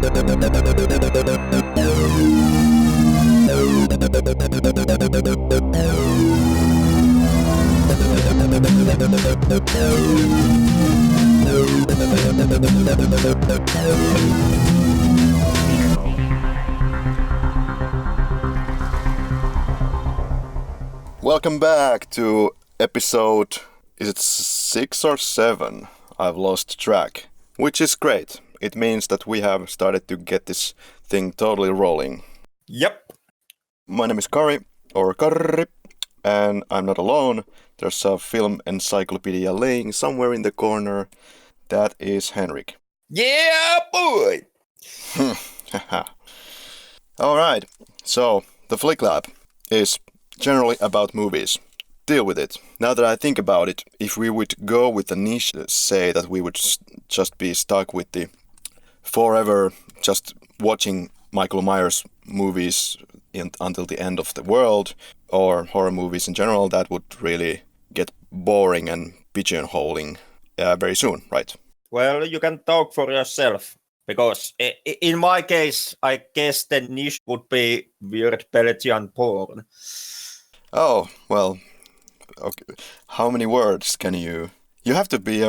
Welcome back to episode, is it 6 or 7? I've lost track, which is great. It means that we have started to get this thing totally rolling. Yep. My name is Karri, or Karri, and I'm not alone. There's a film encyclopedia laying somewhere in the corner. That is Henrik. Yeah, boy! Alright, so the Flick Lab is generally about movies. Deal with it. Now that I think about it, if we would go with the niche, say that we would just be stuck with the forever just watching Michael Myers movies until the end of the world, or horror movies in general, that would really get boring and pigeonholing very soon, right? Well, you can talk for yourself, because in my case, I guess the niche would be weird Belgian porn. Oh, well, okay. How many words can you... You have to be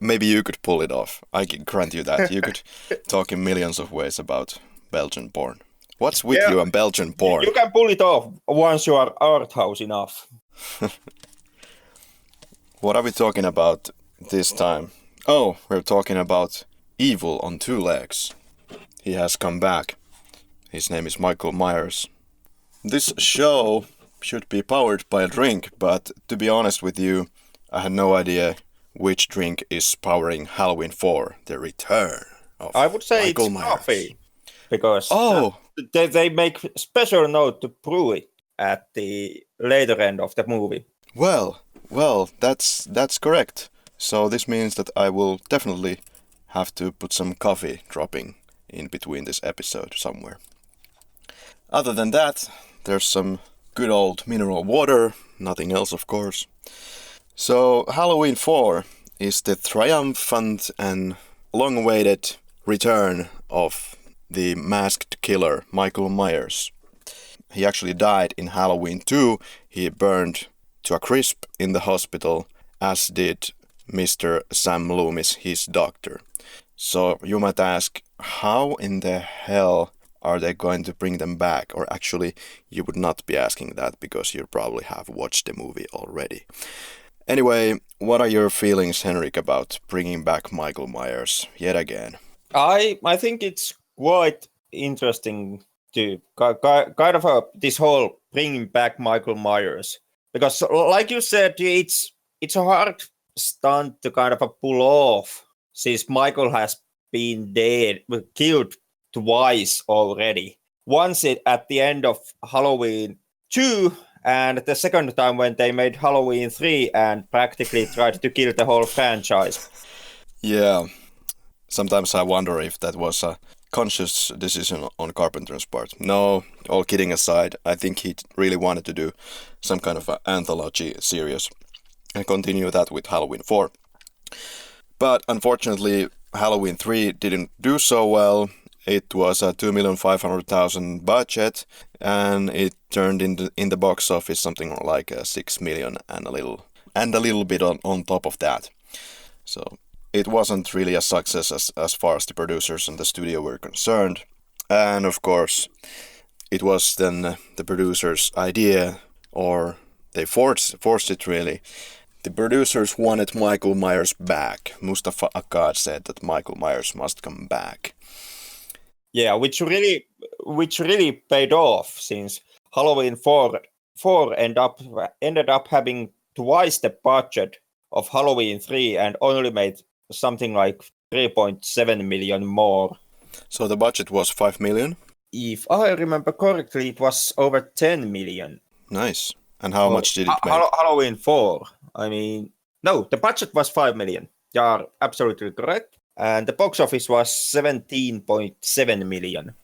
maybe you could pull it off. I can grant you that. You could talk in millions of ways about Belgian porn. What's with you and Belgian porn? You can pull it off once you are art house enough. What are we talking about this time? Oh, we're talking about Evil on Two Legs. He has come back. His name is Michael Myers. This show should be powered by a drink, but to be honest with you, I had no idea which drink is powering Halloween 4, the return of I would say Michael it's Myers. coffee, because they make special note to brew it at the later end of the movie. Well, that's correct. So this means that I will definitely have to put some coffee dropping in between this episode somewhere. Other than that, there's some good old mineral water, nothing else of course. So Halloween 4 is the triumphant and long-awaited return of the masked killer Michael Myers. He actually died in Halloween 2. He burned to a crisp in the hospital, as did Mr. Sam Loomis, his doctor. So you might ask, how in the hell are they going to bring them back? Or actually, you would not be asking that because you probably have watched the movie already. Anyway, what are your feelings, Henrik, about bringing back Michael Myers yet again? I think it's quite interesting to kind of this whole bringing back Michael Myers, because like you said, it's a hard stunt to kind of pull off, since Michael has been killed twice already. Once at the end of Halloween 2, and the second time when they made Halloween 3 and practically tried to kill the whole franchise. Yeah, sometimes I wonder if that was a conscious decision on Carpenter's part. No, all kidding aside, I think he really wanted to do some kind of an anthology series and continue that with Halloween 4. But unfortunately, Halloween 3 didn't do so well. It was a $2,500,000 budget, and it turned in the box office something like $6 million and a little bit on top of that. So it wasn't really a success as far as the producers and the studio were concerned. And of course, it was then the producers' idea, or they forced it really. The producers wanted Michael Myers back. Mustafa Akkad said that Michael Myers must come back. Yeah, which really paid off, since Halloween 4 ended up having twice the budget of Halloween 3 and only made something like 3.7 million more. So the budget was 5 million? If I remember correctly, it was over 10 million. Nice. And how much did it make? Halloween 4. I mean, no, the budget was 5 million. You are absolutely correct. And the box office was 17.7 million.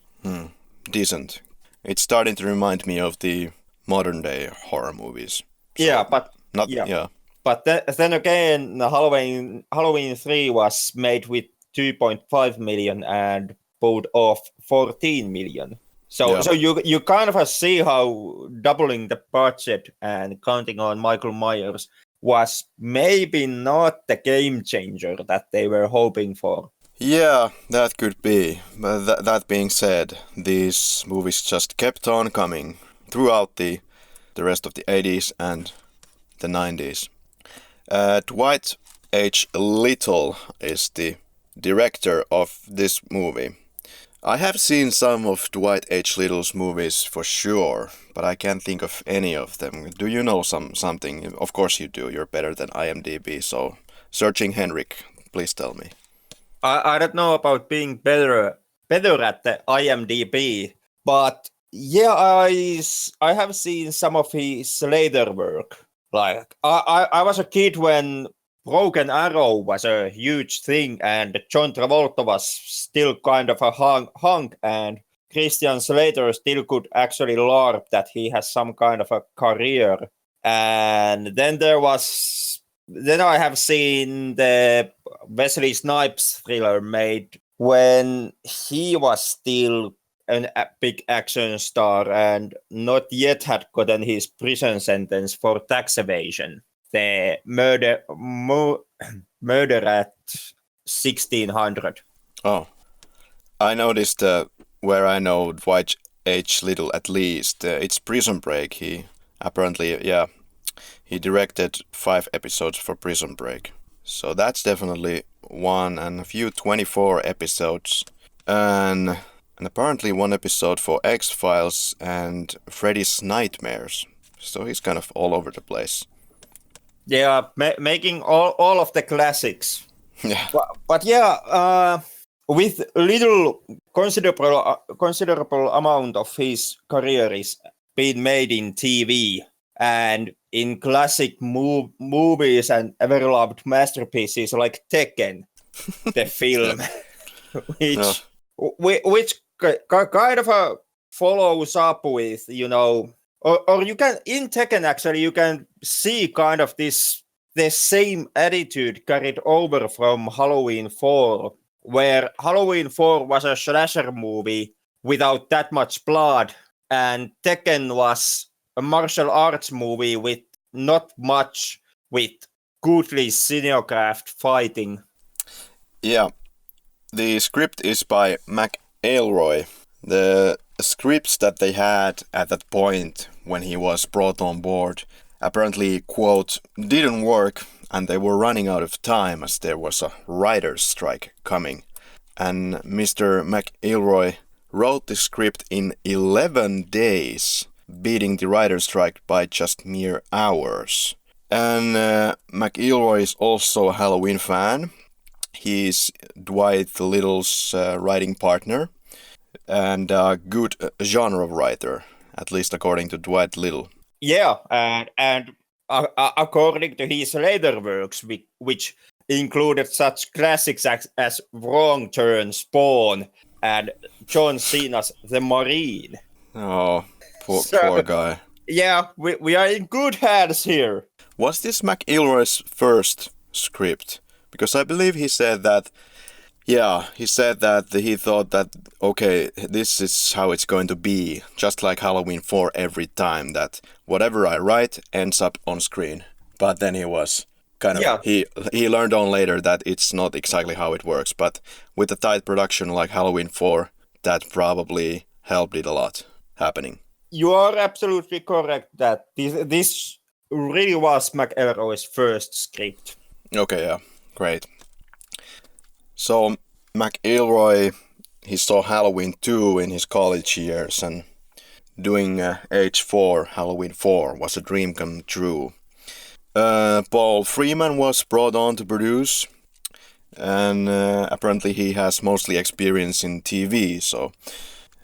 Decent. It's starting to remind me of the modern day horror movies. So yeah, but not. Yeah. But then again, Halloween 3 was made with 2.5 million and pulled off 14 million. So, Yeah. so you kind of see how doubling the budget and counting on Michael Myers was maybe not the game changer that they were hoping for. Yeah, that could be. But that being said, these movies just kept on coming throughout the rest of the 80s and the 90s. Dwight H. Little is the director of this movie. I have seen some of Dwight H. Little's movies for sure, but I can't think of any of them. Do you know something? Of course you do. You're better than IMDb, so searching Henrik, please tell me. I don't know about being better at the IMDb, but yeah, I have seen some of his later work. Like I was a kid when Broken Arrow was a huge thing, and John Travolta was still kind of a hunk, and Christian Slater still could actually LARP that he has some kind of a career. And then I have seen the Wesley Snipes thriller made when he was still a big action star and not yet had gotten his prison sentence for tax evasion. The murder at 1600. Oh, I noticed where I know Dwight H. Little at least. It's Prison Break. He apparently, he directed 5 episodes for Prison Break. So that's definitely one, and a few 24 episodes, and apparently 1 episode for X-Files and Freddy's Nightmares. So he's kind of all over the place. Yeah, making all of the classics. Yeah. But with little considerable amount of his career is being made in TV and in classic movies and ever-loved masterpieces like Tekken, the film, which kind of follows up with, or you can, in Tekken actually, you can see kind of the same attitude carried over from Halloween 4, where Halloween 4 was a slasher movie without that much blood, and Tekken was a martial arts movie with not much, with goodly cinematographed fighting. Yeah, the script is by McElroy. The scripts that they had at that point when he was brought on board apparently, quote, didn't work, and they were running out of time as there was a writer's strike coming. And Mr. McElroy wrote the script in 11 days, beating the writer's strike by just mere hours. And McElroy is also a Halloween fan. He's Dwight Little's writing partner and a good genre writer, at least according to Dwight Little. Yeah, and according to his later works, which included such classics as Wrong Turn, Spawn, and John Cena's The Marine. Oh, poor guy. Yeah, we are in good hands here. Was this McElroy's first script? Because I believe he said that, he thought that, okay, this is how it's going to be, just like Halloween 4 every time, that whatever I write ends up on screen. But then he was kind of, he learned on later that it's not exactly how it works, but with a tight production like Halloween 4, that probably helped it a lot happening. You are absolutely correct that this really was McElroy's first script. Okay, yeah, great. So McElroy, he saw Halloween 2 in his college years, and doing H4, Halloween 4, was a dream come true. Paul Freeman was brought on to produce, and apparently he has mostly experience in TV, so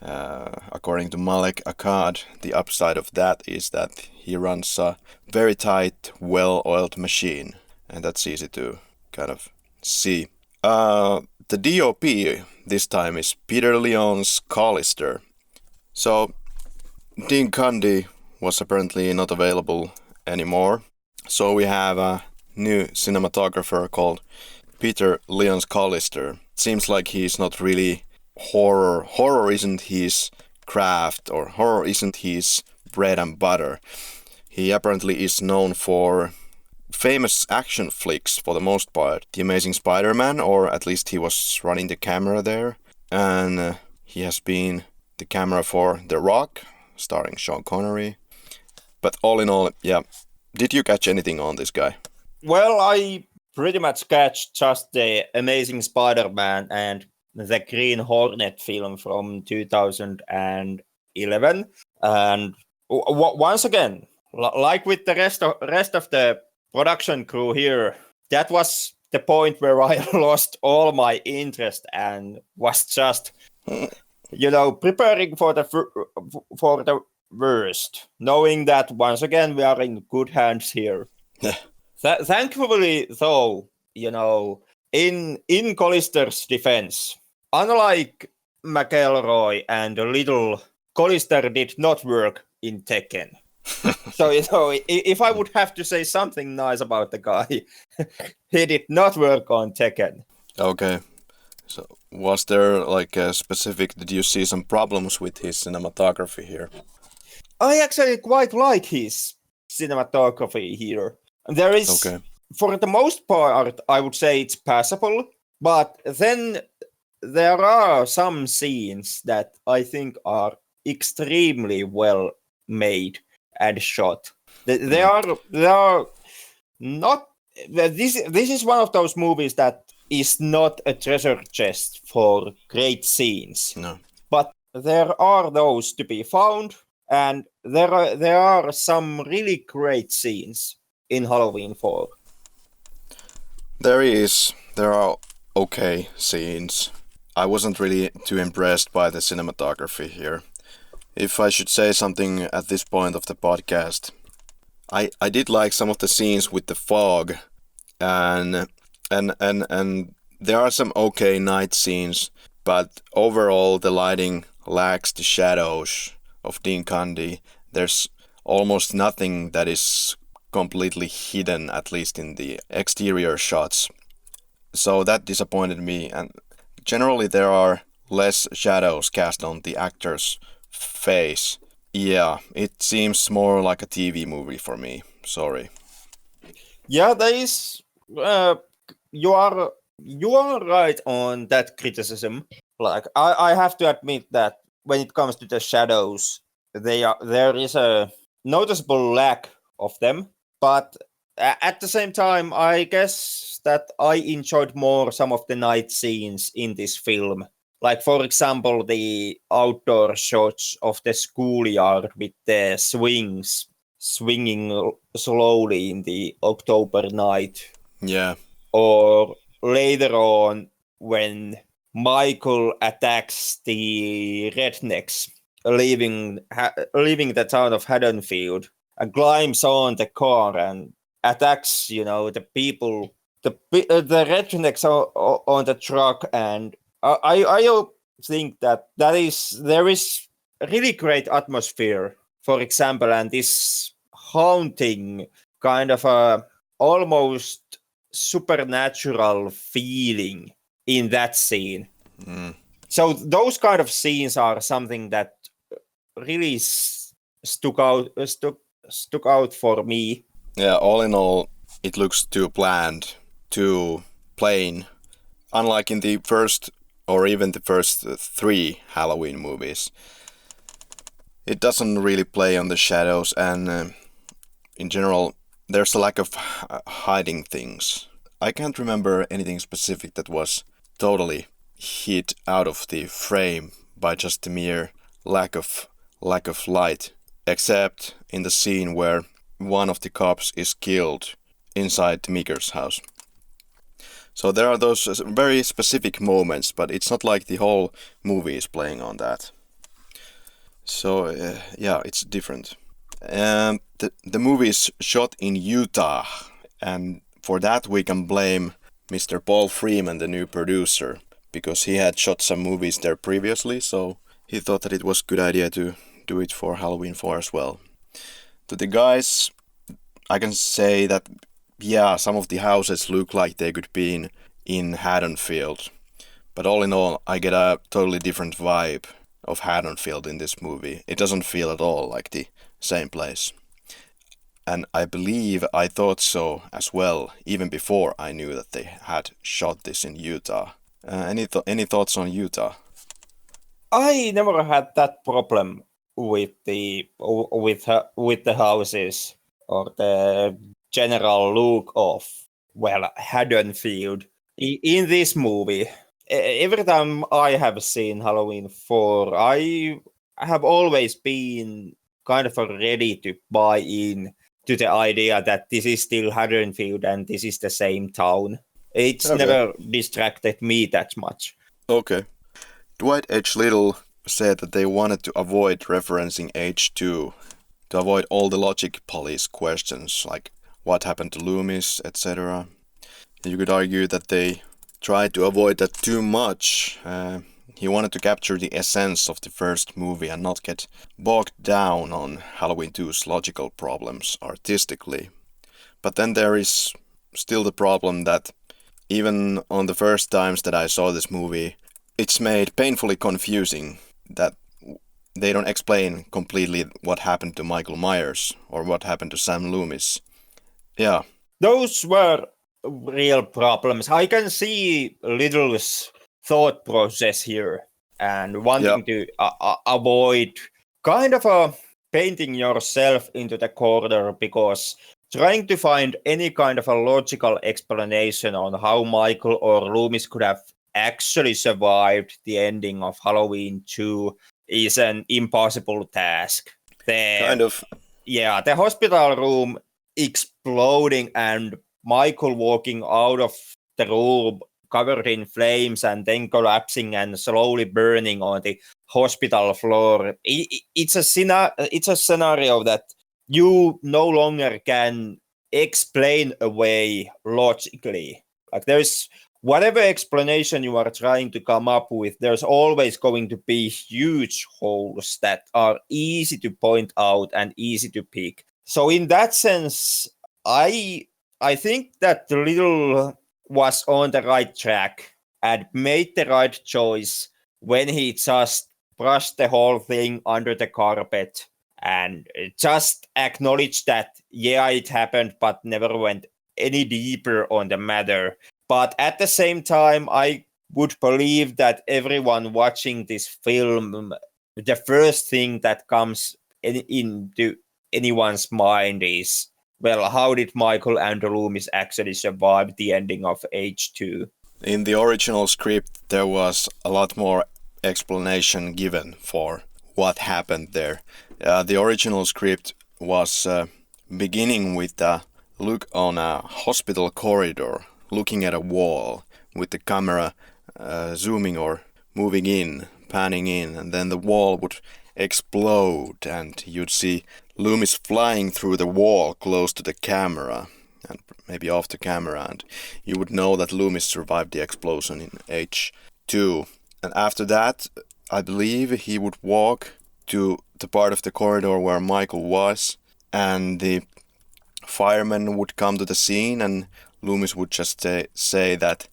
according to Malek Akkad, the upside of that is that he runs a very tight, well-oiled machine, and that's easy to kind of see. The DOP this time is Peter Leon's Callister. So Dean Cundy was apparently not available anymore. So we have a new cinematographer called Peter Leon Collister. Seems like he's not really horror. Horror isn't his craft, or horror isn't his bread and butter. He apparently is known for famous action flicks for the most part. The Amazing Spider-Man, or at least he was running the camera there. And he has been the camera for The Rock, starring Sean Connery. But all in all, yeah. Did you catch anything on this guy? Well, I pretty much catch just the Amazing Spider-Man and the Green Hornet film from 2011. And once again, like with the rest of the production crew here, that was the point where I lost all my interest and was just, preparing for the worst, knowing that once again we are in good hands here. Thankfully, though, in Collister's defense, unlike McElroy and Little, Collister did not work in Tekken. So, if I would have to say something nice about the guy, he did not work on Tekken. Okay. So, was there did you see some problems with his cinematography here? I actually quite like his cinematography here. There is, for the most part, I would say it's passable, but then there are some scenes that I think are extremely well made and shot. They are not. This is one of those movies that is not a treasure chest for great scenes. No, but there are those to be found, and there are some really great scenes in Halloween 4. There are okay scenes. I wasn't really too impressed by the cinematography here. If I should say something at this point of the podcast, I did like some of the scenes with the fog, and there are some okay night scenes, but overall the lighting lacks the shadows of Dean Cundy. There's almost nothing that is completely hidden, at least in the exterior shots. So that disappointed me, and generally there are less shadows cast on the actor's face. Yeah, it seems more like a TV movie for me. Sorry. Yeah, there is. You are right on that criticism. Like I have to admit that when it comes to the shadows, there is a noticeable lack of them. But at the same time, I guess that I enjoyed more some of the night scenes in this film. Like, for example, the outdoor shots of the schoolyard with the swinging slowly in the October night. Yeah. Or later on, when Michael attacks the rednecks, leaving the town of Haddonfield, and climbs on the car and attacks, the people, the rednecks on the truck. And I think that there is really great atmosphere, for example, and this haunting kind of a almost supernatural feeling in that scene. So those kind of scenes are something that really stuck out for me. Yeah, all in all, it looks too bland, too plain. Unlike in the first, or even the first 3 Halloween movies. It doesn't really play on the shadows, and in general, there's a lack of hiding things. I can't remember anything specific that was totally hid out of the frame by just the mere lack of light, except in the scene where one of the cops is killed inside Meeker's house. So there are those very specific moments, but it's not like the whole movie is playing on that. So yeah, it's different. The movie is shot in Utah, and for that we can blame Mr. Paul Freeman, the new producer, because he had shot some movies there previously, so he thought that it was a good idea to do it for Halloween 4 as well. To the guys, I can say that, yeah, some of the houses look like they could be in Haddonfield. But all in all, I get a totally different vibe of Haddonfield in this movie. It doesn't feel at all like the same place. And I believe I thought so as well, even before I knew that they had shot this in Utah. Any thoughts on Utah? I never had that problem with the houses or the general look of Haddonfield in this movie. Every time I have seen Halloween 4, I have always been kind of ready to buy in to the idea that this is still Haddonfield and this is the same town. It's never distracted me that much. Okay. Dwight H. Little said that they wanted to avoid referencing H2, to avoid all the logic police questions like what happened to Loomis, etc. You could argue that they tried to avoid that too much. He wanted to capture the essence of the first movie and not get bogged down on Halloween 2's logical problems artistically. But then there is still the problem that even on the first times that I saw this movie, it's made painfully confusing that they don't explain completely what happened to Michael Myers or what happened to Sam Loomis. Yeah. Those were real problems. I can see Little's thought process here and wanting to avoid kind of painting yourself into the corner, because trying to find any kind of a logical explanation on how Michael or Loomis could have actually survived the ending of Halloween 2 is an impossible task. The hospital room exploding and Michael walking out of the room covered in flames and then collapsing and slowly burning on the hospital floor. It's a scenario that you no longer can explain away logically. Like, there's whatever explanation you are trying to come up with, there's always going to be huge holes that are easy to point out and easy to pick. So in that sense, I think that Little was on the right track and made the right choice when he just brushed the whole thing under the carpet and just acknowledged that, yeah, it happened, but never went any deeper on the matter. But at the same time, I would believe that everyone watching this film, the first thing that comes into anyone's mind is, well, how did Michael and Loomis actually survive the ending of H2? In the original script, there was a lot more explanation given for what happened there. The original script was beginning with a look on a hospital corridor, looking at a wall with the camera zooming or moving in, panning in, and then the wall would explode and you'd see Loomis flying through the wall close to the camera and maybe off the camera, and you would know that Loomis survived the explosion in H2. And after that, I believe he would walk to the part of the corridor where Michael was, and the firemen would come to the scene and Loomis would just say that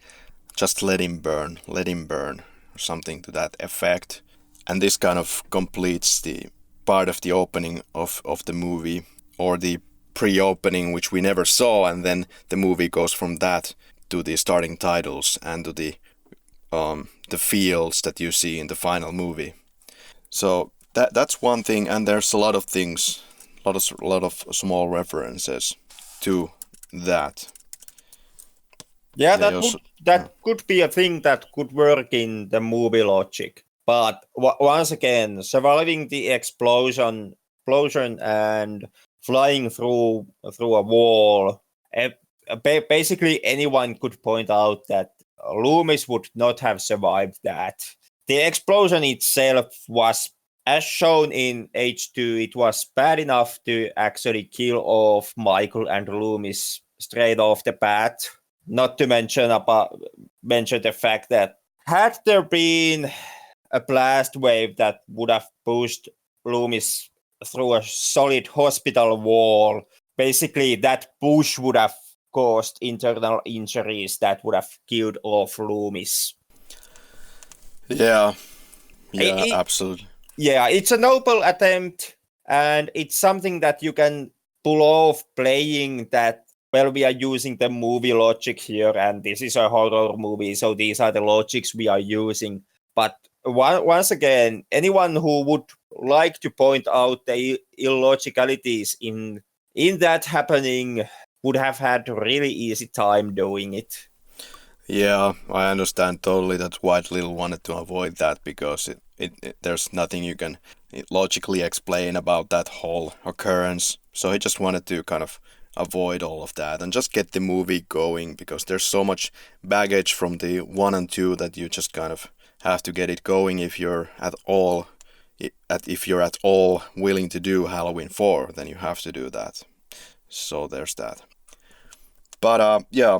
just let him burn, or something to that effect. And this kind of completes the part of the opening of the movie, or the pre-opening, which we never saw, and then the movie goes from that to the starting titles and to the fields that you see in the final movie. So that's one thing, and there's a lot of things, a lot of small references to that. Yeah, that could be a thing that could work in the movie logic. But once again, surviving the explosion and flying through a wall, basically anyone could point out that Loomis would not have survived that. The explosion itself was, as shown in H2, it was bad enough to actually kill off Michael and Loomis straight off the bat. Not to mention the fact that had there been a blast wave that would have pushed Loomis through a solid hospital wall, basically that push would have caused internal injuries that would have killed off Loomis. Yeah, It- absolutely. Yeah, it's a noble attempt, and it's something that you can pull off playing that. Well, we are using the movie logic here, and this is a horror movie, so these are the logics we are using. But once again, anyone who would like to point out the illogicalities in that happening would have had a really easy time doing it. Yeah, I understand totally that White Little wanted to avoid that because there's nothing you can logically explain about that whole occurrence. So he just wanted to kind of avoid all of that and just get the movie going because there's so much baggage from the 1 and 2 that you just kind of have to get it going if you're at all willing to do Halloween 4, then you have to do that. So there's that. But yeah.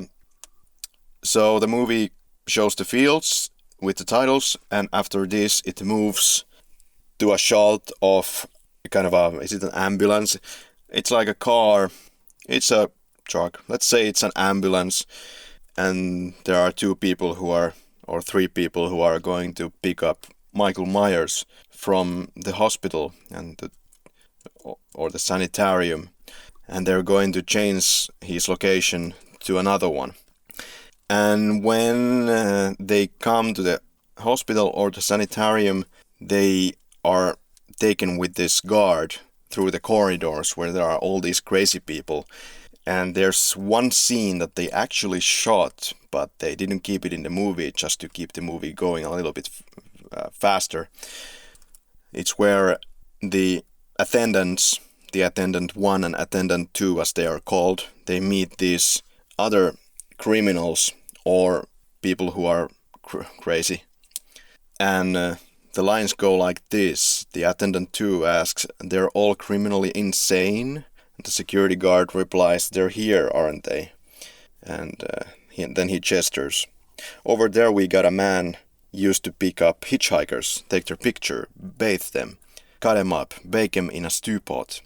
So the movie shows the fields with the titles, and after this it moves to a shot of kind of is it an ambulance? It's like a car. It's a truck. Let's say it's an ambulance, and there are 3 people who are going to pick up Michael Myers from the hospital or the sanitarium, and they're going to change his location to another one. And when they come to the hospital or the sanitarium, they are taken with this guard through the corridors where there are all these crazy people. And there's one scene that they actually shot, but they didn't keep it in the movie just to keep the movie going a little bit faster. It's where the attendants, the attendant 1 and attendant 2 as they are called, they meet these other criminals or people who are crazy. And the lines go like this. The attendant 2 asks, "They're all criminally insane?" And the security guard replies, "They're here, aren't they?" And then he gestures. "Over there we got a man used to pick up hitchhikers, take their picture, bathe them, cut them up, bake them in a stew pot."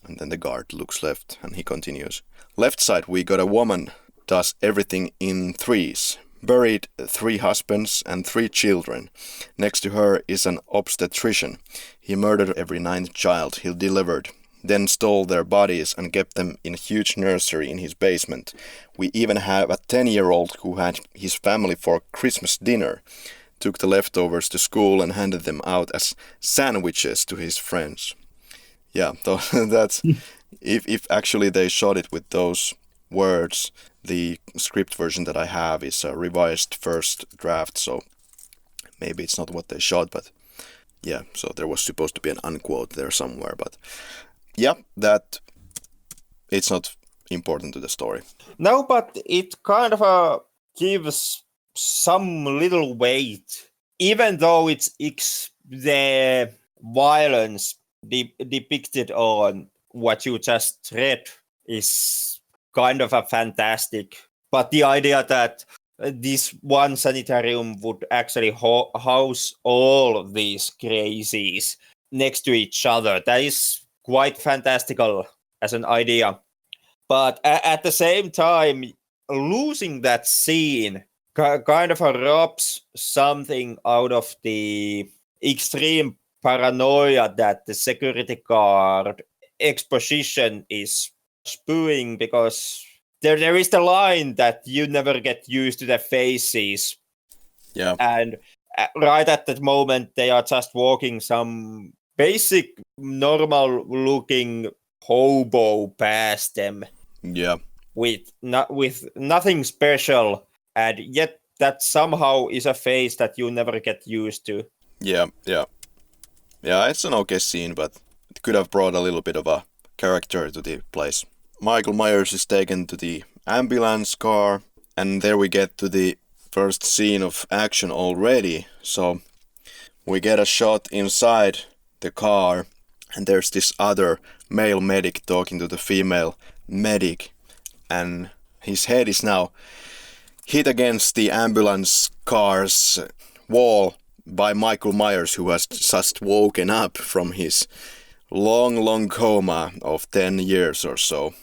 And then the guard looks left and he continues. "Left side we got a woman does everything in threes. Buried 3 husbands and 3 children. Next to her is an obstetrician. He murdered every 9th child he delivered. Then stole their bodies and kept them in a huge nursery in his basement. We even have a 10-year-old who had his family for Christmas dinner. Took the leftovers to school and handed them out as sandwiches to his friends." Yeah, that's if actually they shot it with those words. The script version that I have is a revised first draft, so maybe it's not what they shot, but yeah, so there was supposed to be an unquote there somewhere, but yeah, that it's not important to the story. No, but it kind of gives some little weight, even though it's the violence depicted on what you just read is kind of a fantastic. But the idea that this one sanitarium would actually house all of these crazies next to each other, that is quite fantastical as an idea. But at the same time, losing that scene kind of robs something out of the extreme paranoia that the security guard exposition is spewing, because there is the line that you never get used to the faces. Yeah. And right at that moment, they are just walking some basic, normal-looking hobo past them. Yeah. With nothing special, and yet that somehow is a face that you never get used to. Yeah, it's an okay scene, but it could have brought a little bit of a character to the place. Michael Myers is taken to the ambulance car, and there we get to the first scene of action already. So we get a shot inside the car, and there's this other male medic talking to the female medic, and his head is now hit against the ambulance car's wall by Michael Myers, who has just woken up from his long coma of 10 years or so.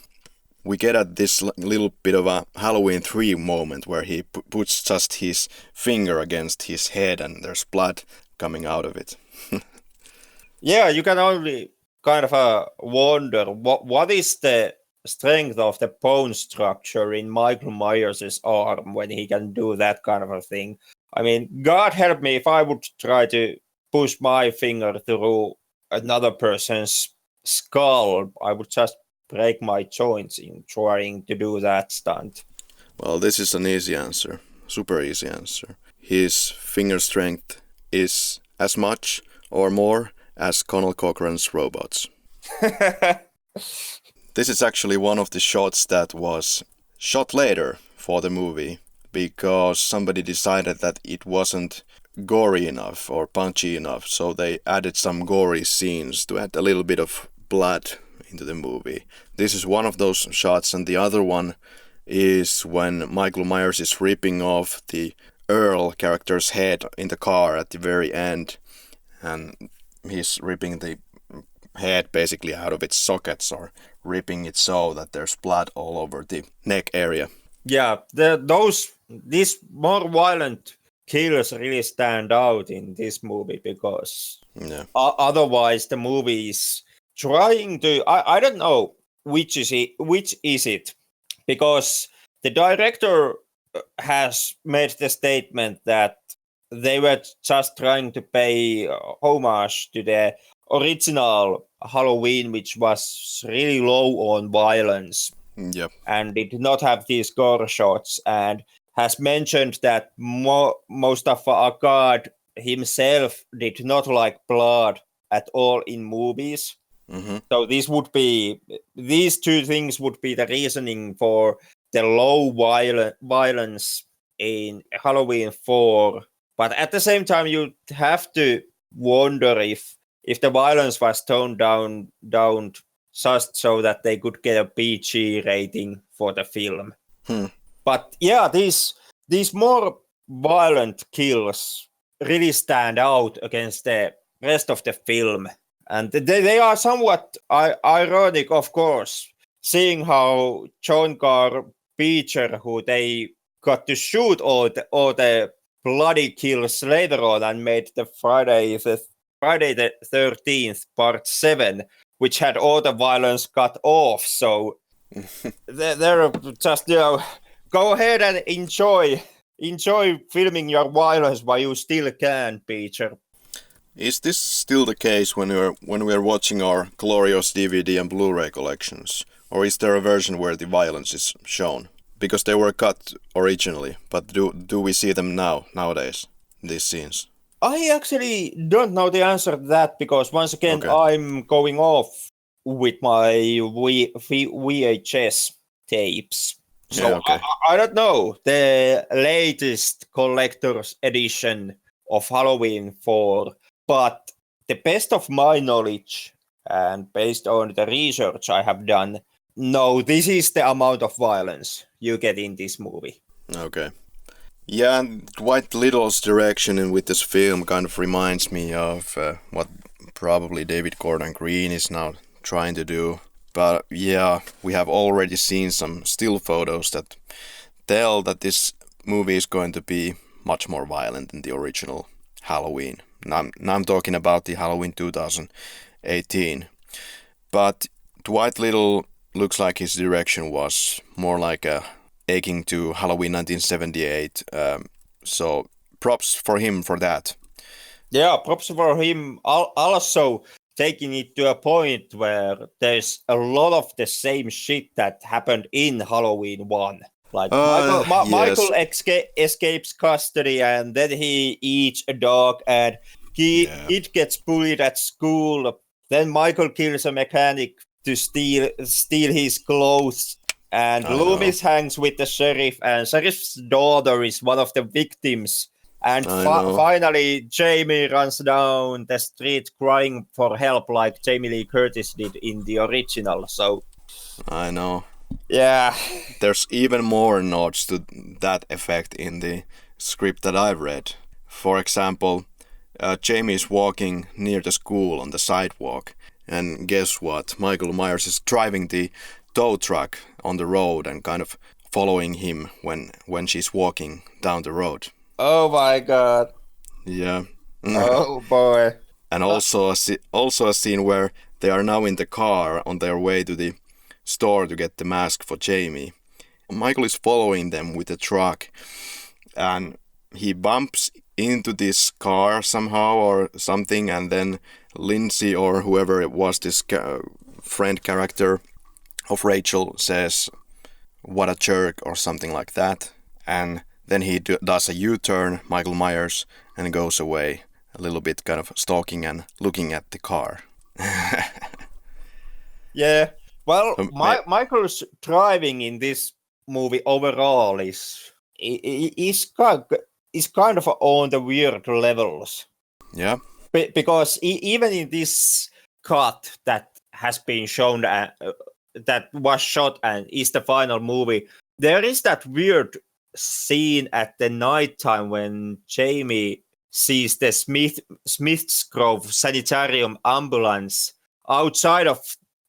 we get at this little bit of a Halloween 3 moment where he puts just his finger against his head and there's blood coming out of it. Yeah, you can only kind of wonder what is the strength of the bone structure in Michael Myers' arm when he can do that kind of a thing. I mean, God help me if I would try to push my finger through another person's skull. I would just break my joints in trying to do that stunt. Well, this is an easy answer. Super easy answer. His finger strength is as much or more as Conal Cochran's robots. This is actually one of the shots that was shot later for the movie because somebody decided that it wasn't gory enough or punchy enough, so they added some gory scenes to add a little bit of blood into the movie. This is one of those shots, and the other one is when Michael Myers is ripping off the Earl character's head in the car at the very end, and he's ripping the head basically out of its sockets or ripping it so that there's blood all over the neck area. Yeah, these more violent kills really stand out in this movie because otherwise the movie is trying to I don't know which is it because the director has made the statement that they were just trying to pay homage to the original Halloween, which was really low on violence. Yep. And it did not have these gore shots, and has mentioned that Moustapha Akkad himself did not like blood at all in movies. Mm-hmm. So these two things would be the reasoning for the low violence in Halloween 4. But at the same time, you have to wonder if the violence was toned down just so that they could get a PG rating for the film. But yeah, these more violent kills really stand out against the rest of the film. And they are somewhat ironic, of course, seeing how John Carr Beecher, who they got to shoot all the bloody kills later on and made the Friday the 13th Part 7, which had all the violence cut off. So they're just, go ahead and enjoy filming your violence while you still can, Beecher. Is this still the case when we are watching our glorious DVD and Blu-ray collections? Or is there a version where the violence is shown? Because they were cut originally, but do we see them nowadays, these scenes? I actually don't know the answer to that because once again, okay, I'm going off with my VHS tapes. So yeah, okay. I don't know the latest collector's edition of Halloween 4, but the best of my knowledge and based on the research I have done, no, this is the amount of violence you get in this movie. Okay. Yeah, Dwight Little's direction with this film kind of reminds me of what probably David Gordon Green is now trying to do. But yeah, we have already seen some still photos that tell that this movie is going to be much more violent than the original Halloween. Now I'm talking about the Halloween 2018. But Dwight Little looks like his direction was more like aching to Halloween 1978. So props for him for that. Yeah, props for him. Also taking it to a point where there's a lot of the same shit that happened in Halloween 1. Like Michael escapes custody and then he eats a dog and it gets bullied at school. Then Michael kills a mechanic to steal his clothes. And Loomis hangs with the sheriff, and sheriff's daughter is one of the victims. And finally, Jamie runs down the street crying for help like Jamie Lee Curtis did in the original. So I know. Yeah. There's even more nods to that effect in the script that I've read. For example, Jamie is walking near the school on the sidewalk. And guess what? Michael Myers is driving the tow truck on the road and kind of following him when she's walking down the road. Oh my god. Yeah. Oh boy. And also a scene where they are now in the car on their way to the store to get the mask for Jamie. Michael is following them with a truck, and he bumps into this car somehow or something, and then Lindsay or whoever it was, this friend character of Rachel, says, "What a jerk," or something like that. And then he does a U-turn, Michael Myers, and goes away, a little bit kind of stalking and looking at the car. Yeah. Well, Michael's driving in this movie overall is kind of on the weird levels. Yeah. Because even in this cut that has been shown, that was shot and is the final movie, there is that weird scene at the nighttime when Jamie sees the Smith's Grove Sanitarium ambulance outside of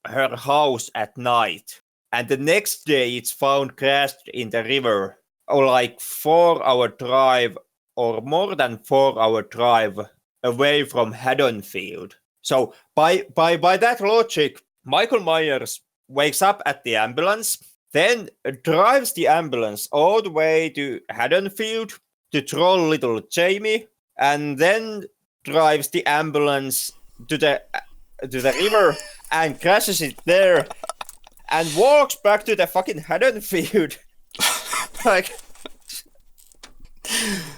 her house at night. And the next day it's found crashed in the river, or like 4-hour drive or more than 4-hour drive away from Haddonfield. So by that logic, Michael Myers wakes up at the ambulance, then drives the ambulance all the way to Haddonfield to troll little Jamie, and then drives the ambulance to the river and crashes it there, and walks back to the fucking Haddonfield. Like,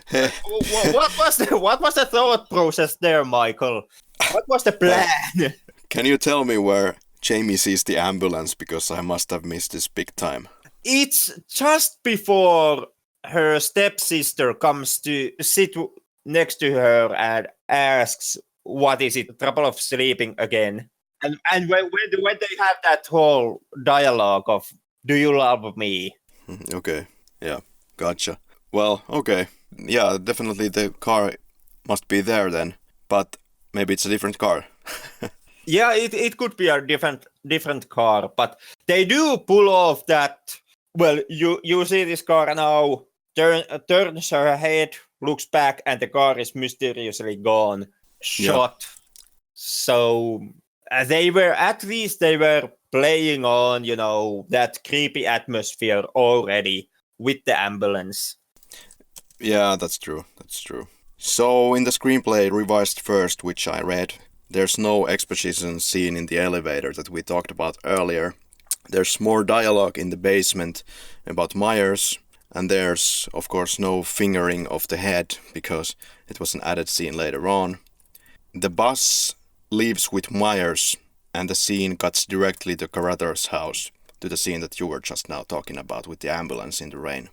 what was the thought process there, Michael? What was the plan? Can you tell me where Jamie sees the ambulance, because I must have missed this big time? It's just before her stepsister comes to sit next to her and asks, "What is it? Trouble of sleeping again?" And when they have that whole dialogue of, "Do you love me?" Okay, yeah, gotcha. Well, okay, yeah, definitely the car must be there then, but maybe it's a different car. Yeah, it could be a different car, but they do pull off that. Well, you see this car now, turns her head, looks back, and the car is mysteriously gone. Shot. Yeah. So they were playing on, that creepy atmosphere already with the ambulance. Yeah, that's true. So in the screenplay revised first, which I read, there's no exposition scene in the elevator that we talked about earlier. There's more dialogue in the basement about Myers, and there's, of course, no fingering of the head, because it was an added scene later on. The bus leaves with Myers, and the scene cuts directly to Carruthers' house, to the scene that you were just now talking about with the ambulance in the rain.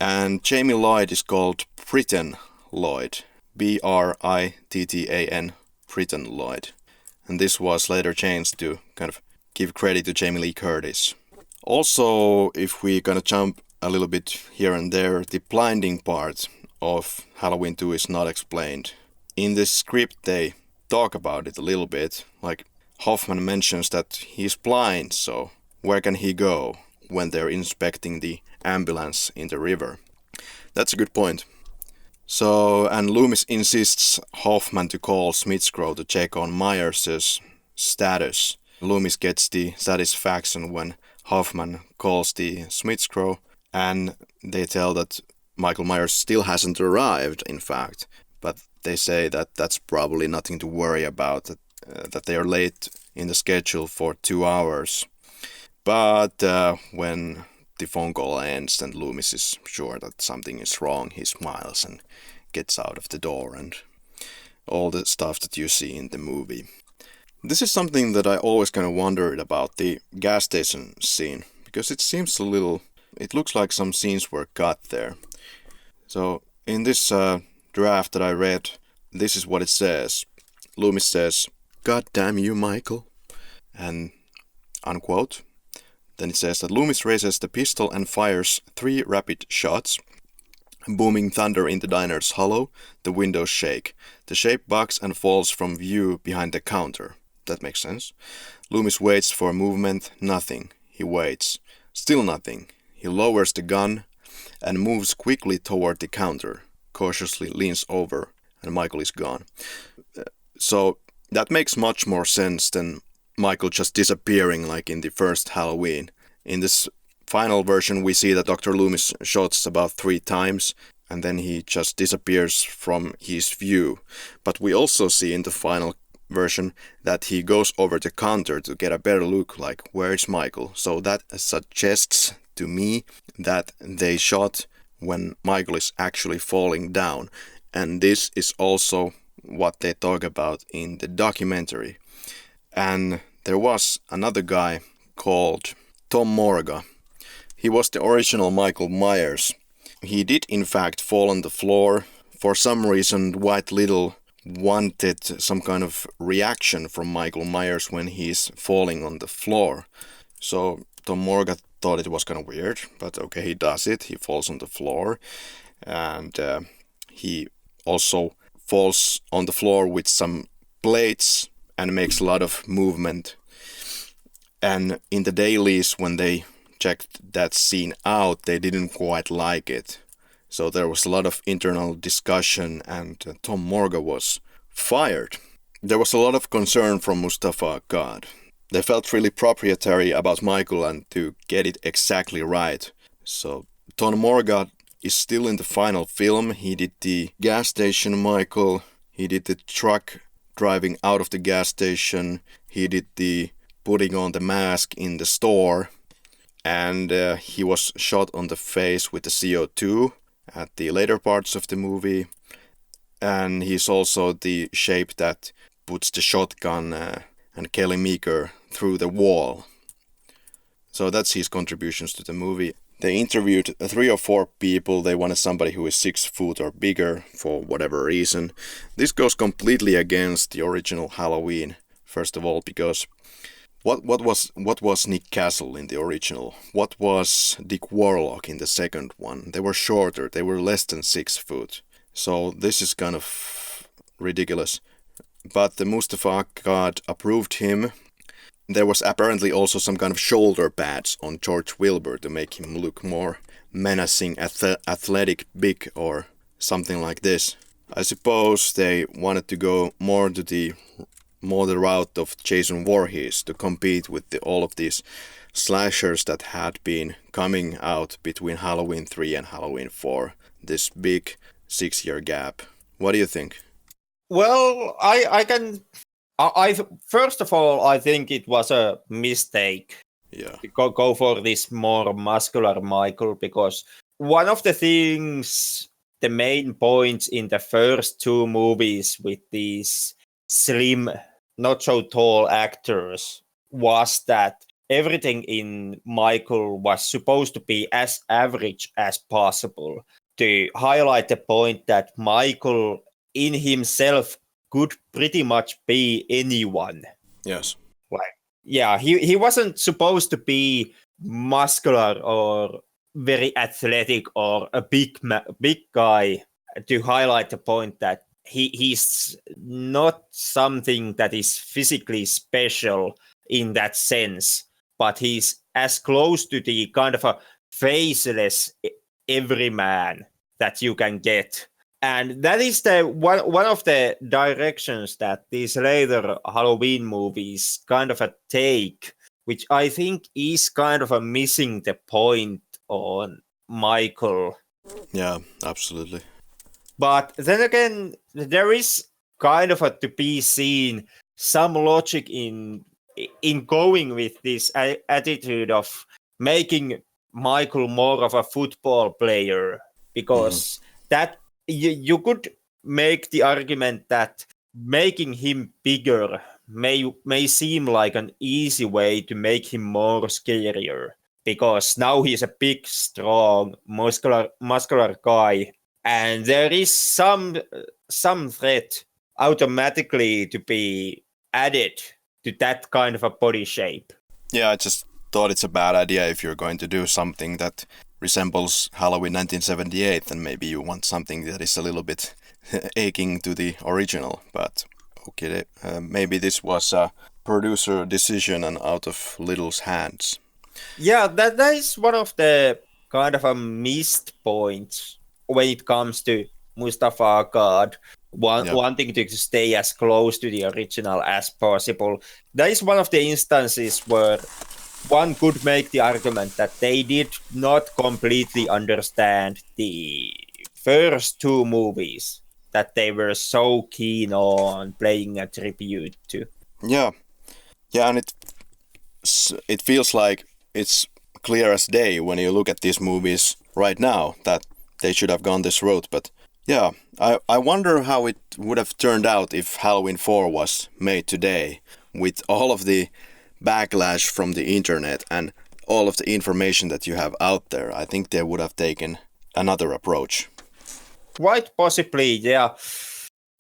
And Jamie Lloyd is called Britton Lloyd, Brittan, Britton Lloyd. And this was later changed to kind of give credit to Jamie Lee Curtis. Also, if we gonna jump a little bit here and there, the blinding part of Halloween 2 is not explained. In this script they talk about it a little bit, like Hoffman mentions that he's blind, so where can he go when they're inspecting the ambulance in the river? That's a good point. So, and Loomis insists Hoffman to call Smithsgrove to check on Myers' status. Loomis gets the satisfaction when Hoffman calls the Smithsgrove, and they tell that Michael Myers still hasn't arrived, in fact, but they say that that's probably nothing to worry about, that they are late in the schedule for 2 hours. But when the phone call ends and Loomis is sure that something is wrong, he smiles and gets out of the door and all the stuff that you see in the movie. This is something that I always kind of wondered about the gas station scene, because it looks like some scenes were cut there. So in this draft that I read, this is what it says. Loomis says, "God damn you, Michael," and unquote. Then it says that Loomis raises the pistol and fires 3 rapid shots. Booming thunder in the diner's hollow, the windows shake. The shape bucks and falls from view behind the counter. That makes sense. Loomis waits for movement, nothing. He waits. Still nothing. He lowers the gun and moves quickly toward the counter, cautiously leans over, and Michael is gone. So that makes much more sense than Michael just disappearing like in the first Halloween. In this final version, we see that Dr. Loomis shots about 3 times, and then he just disappears from his view. But we also see in the final version that he goes over the counter to get a better look, like, where is Michael? So that suggests to me that they shot when Michael is actually falling down. And this is also what they talk about in the documentary. And there was another guy called Tom Morga. He was the original Michael Myers. He did in fact fall on the floor. For some reason, Dwight Little wanted some kind of reaction from Michael Myers when he's falling on the floor. So Tom Morga thought it was kind of weird, but okay, he does it. He falls on the floor, and he also falls on the floor with some plates and makes a lot of movement. And in the dailies, when they checked that scene out, they didn't quite like it. So there was a lot of internal discussion, and Tom Morga was fired. There was a lot of concern from Mustafa Akkad. They felt really proprietary about Michael and to get it exactly right. So Tom Morga is still in the final film. He did the gas station Michael. He did the truck driving out of the gas station. He did the putting on the mask in the store. And he was shot on the face with the CO2 at the later parts of the movie. And he's also the shape that puts the shotgun and Kelly Meeker through the wall. So that's his contributions to the movie. They interviewed 3 or 4 people. They wanted somebody who is 6 foot or bigger for whatever reason. This goes completely against the original Halloween, first of all, because what was Nick Castle in the original? What was Dick Warlock in the second one? They were shorter. They were less than 6 foot. So this is kind of ridiculous. But the Mustafa Akkad approved him. There was apparently also some kind of shoulder pads on George Wilbur to make him look more menacing, athletic, big, or something like this. I suppose they wanted to go more the route of Jason Voorhees to compete with all of these slashers that had been coming out between Halloween 3 and Halloween 4. This big 6-year gap. What do you think? Well, I first of all, I think it was a mistake. Yeah. Go for this more muscular Michael, because one of the things, the main points in the first 2 movies with these slim, not so tall actors was that everything in Michael was supposed to be as average as possible, to highlight the point that Michael in himself could pretty much be anyone. Yes. Like, yeah, he wasn't supposed to be muscular or very athletic or a big guy, to highlight the point that he's not something that is physically special in that sense, but he's as close to the kind of a faceless everyman that you can get. And that is the one of the directions that these later Halloween movies kind of take, which I think is kind of missing the point on Michael. Yeah, absolutely. But then again, there is kind of to be seen some logic in going with this attitude of making Michael more of a football player, because that you could make the argument that making him bigger may seem like an easy way to make him more scarier, because now he's a big, strong, muscular guy, and there is some threat automatically to be added to that kind of a body shape. Yeah, I just thought it's a bad idea if you're going to do something that resembles Halloween 1978, then maybe you want something that is a little bit aching to the original. But okay, maybe this was a producer decision and out of Little's hands. Yeah, that is one of the kind of a missed points when it comes to Mustafa God Yeah. wanting to stay as close to the original as possible. That is one of the instances where one could make the argument that they did not completely understand the first two movies that they were so keen on playing a tribute to. Yeah. Yeah, and it feels like it's clear as day when you look at these movies right now that they should have gone this route. But yeah, I wonder how it would have turned out if Halloween 4 was made today with all of the backlash from the internet and all of the information that you have out there. I think they would have taken another approach. Quite possibly, yeah.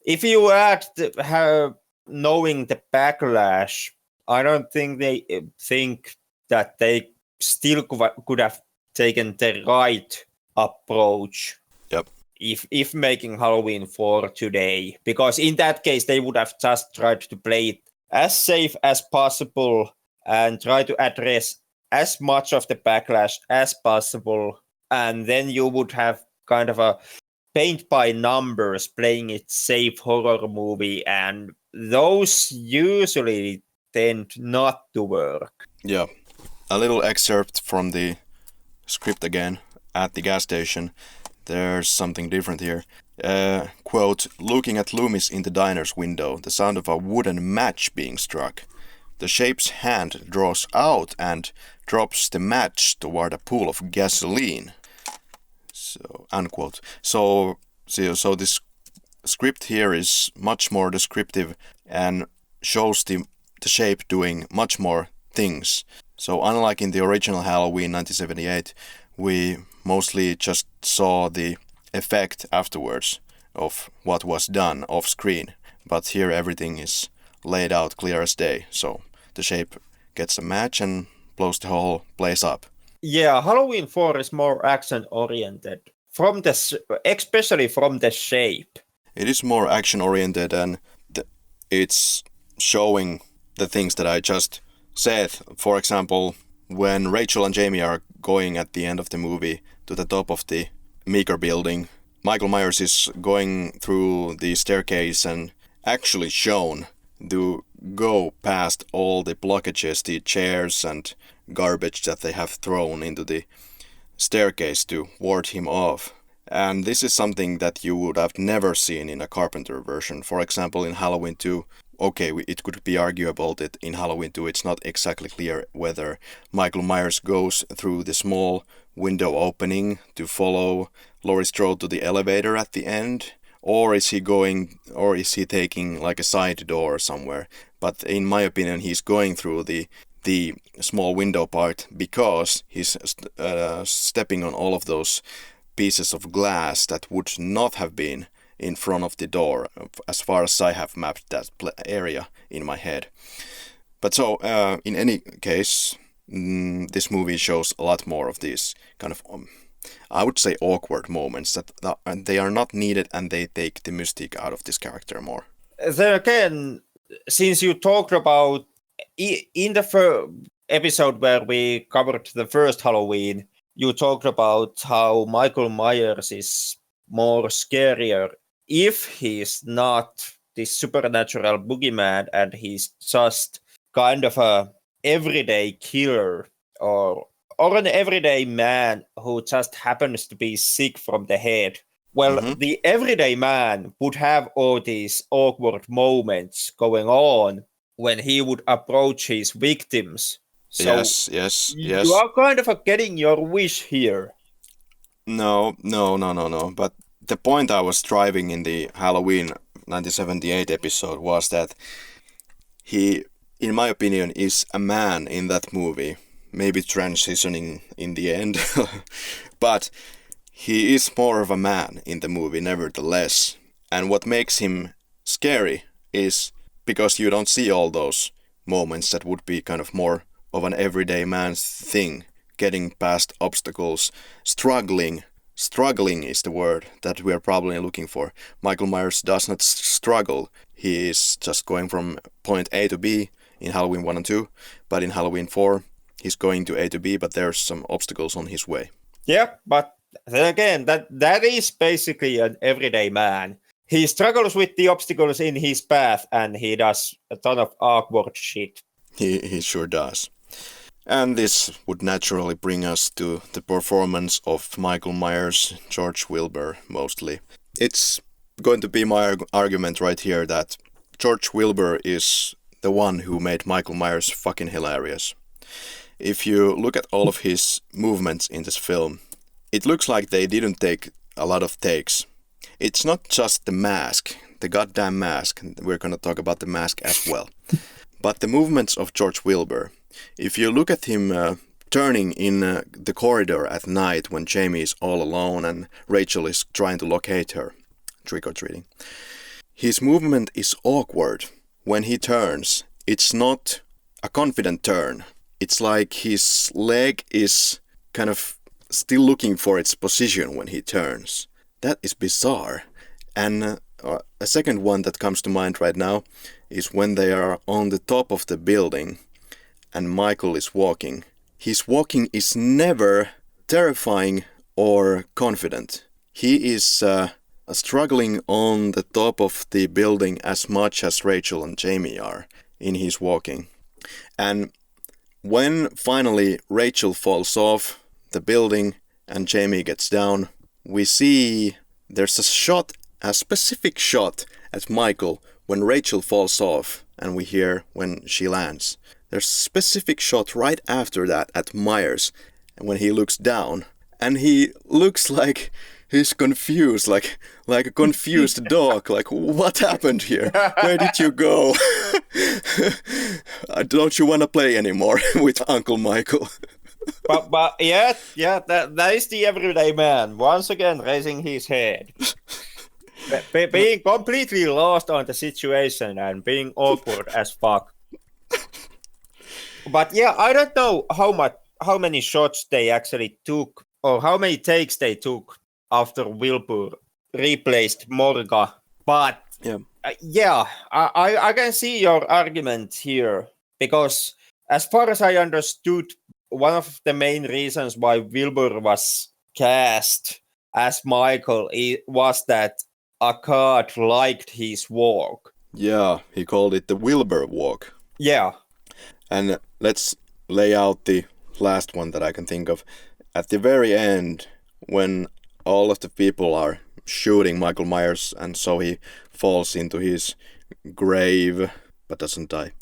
If you add knowing the backlash, I don't think they think that they still could have taken the right approach. Yep. If making Halloween 4 today, because in that case they would have just tried to play it as safe as possible and try to address as much of the backlash as possible, and then you would have kind of a paint by numbers playing it safe horror movie, and those usually tend not to work. Yeah. A little excerpt from the script again. At the gas station, there's something different here. Quote, looking at Loomis in the diner's window, the sound of a wooden match being struck. The shape's hand draws out and drops the match toward a pool of gasoline. So, unquote. So this script here is much more descriptive and shows the shape doing much more things. So unlike in the original Halloween 1978, we mostly just saw the effect afterwards of what was done off screen. But here everything is laid out clear as day. So the shape gets a match and blows the whole place up. Yeah, Halloween 4 is more action oriented, especially from the shape. It is more action oriented and it's showing the things that I just said. For example, when Rachel and Jamie are going at the end of the movie to the top of the Meeker building, Michael Myers is going through the staircase and actually shown to go past all the blockages, the chairs and garbage that they have thrown into the staircase to ward him off. And this is something that you would have never seen in a Carpenter version. For example, in Halloween 2, okay, it could be arguable that in Halloween 2 it's not exactly clear whether Michael Myers goes through the small window opening to follow Laurie Strode to the elevator at the end, or is he taking like a side door somewhere. But in my opinion, he's going through the small window part because he's stepping on all of those pieces of glass that would not have been in front of the door, as far as I have mapped that area in my head. But so, in any case, this movie shows a lot more of these kind of, I would say, awkward moments that they are not needed, and they take the mystique out of this character more. Then again, since you talked about in the episode where we covered the first Halloween, you talked about how Michael Myers is more scarier if he's not this supernatural boogeyman and he's just kind of a everyday killer or an everyday man who just happens to be sick from the head. Well, the everyday man would have all these awkward moments going on when he would approach his victims. So yes. You are kind of getting your wish here. No. But the point I was driving in the Halloween 1978 episode was that he, in my opinion, is a man in that movie. Maybe transitioning in the end. But he is more of a man in the movie, nevertheless. And what makes him scary is because you don't see all those moments that would be kind of more of an everyday man's thing. Getting past obstacles, struggling. Struggling is the word that we are probably looking for. Michael Myers does not struggle. He is just going from point A to B in Halloween 1 and 2. But in Halloween 4, He's going to A to B, but there's some obstacles on his way. Yeah, but then again, that is basically an everyday man. He struggles with the obstacles in his path, and he does a ton of awkward shit. He sure does. And this would naturally bring us to the performance of Michael Myers, George Wilbur, mostly. It's going to be my argument right here that George Wilbur is the one who made Michael Myers fucking hilarious. If you look at all of his movements in this film, it looks like they didn't take a lot of takes. It's not just the mask, the goddamn mask, we're gonna talk about the mask as well, but the movements of George Wilbur. If you look at him turning in the corridor at night when Jamie is all alone and Rachel is trying to locate her, trick-or-treating, his movement is awkward. When he turns, it's not a confident turn. It's like his leg is kind of still looking for its position when he turns. That is bizarre. And a second one that comes to mind right now is when they are on the top of the building and Michael is walking. His walking is never terrifying or confident. He is struggling on the top of the building as much as Rachel and Jamie are in his walking. And when finally Rachel falls off the building and Jamie gets down, we see there's a specific shot at Michael when Rachel falls off, and we hear when she lands. There's a specific shot right after that at Myers, and when he looks down, and he looks like he's confused, like a confused dog. Like, what happened here? Where did you go? Don't you want to play anymore with Uncle Michael? but yeah, that is the everyday man once again raising his head, being completely lost on the situation and being awkward as fuck. But yeah, I don't know how many shots they actually took or how many takes they took after Wilbur replaced Morga. But yeah, I can see your argument here, because as far as I understood, one of the main reasons why Wilbur was cast as Michael was that Akkad liked his walk. Yeah, he called it the Wilbur walk. Yeah. And let's lay out the last one that I can think of. At the very end, when all of the people are shooting Michael Myers and so he falls into his grave but doesn't die.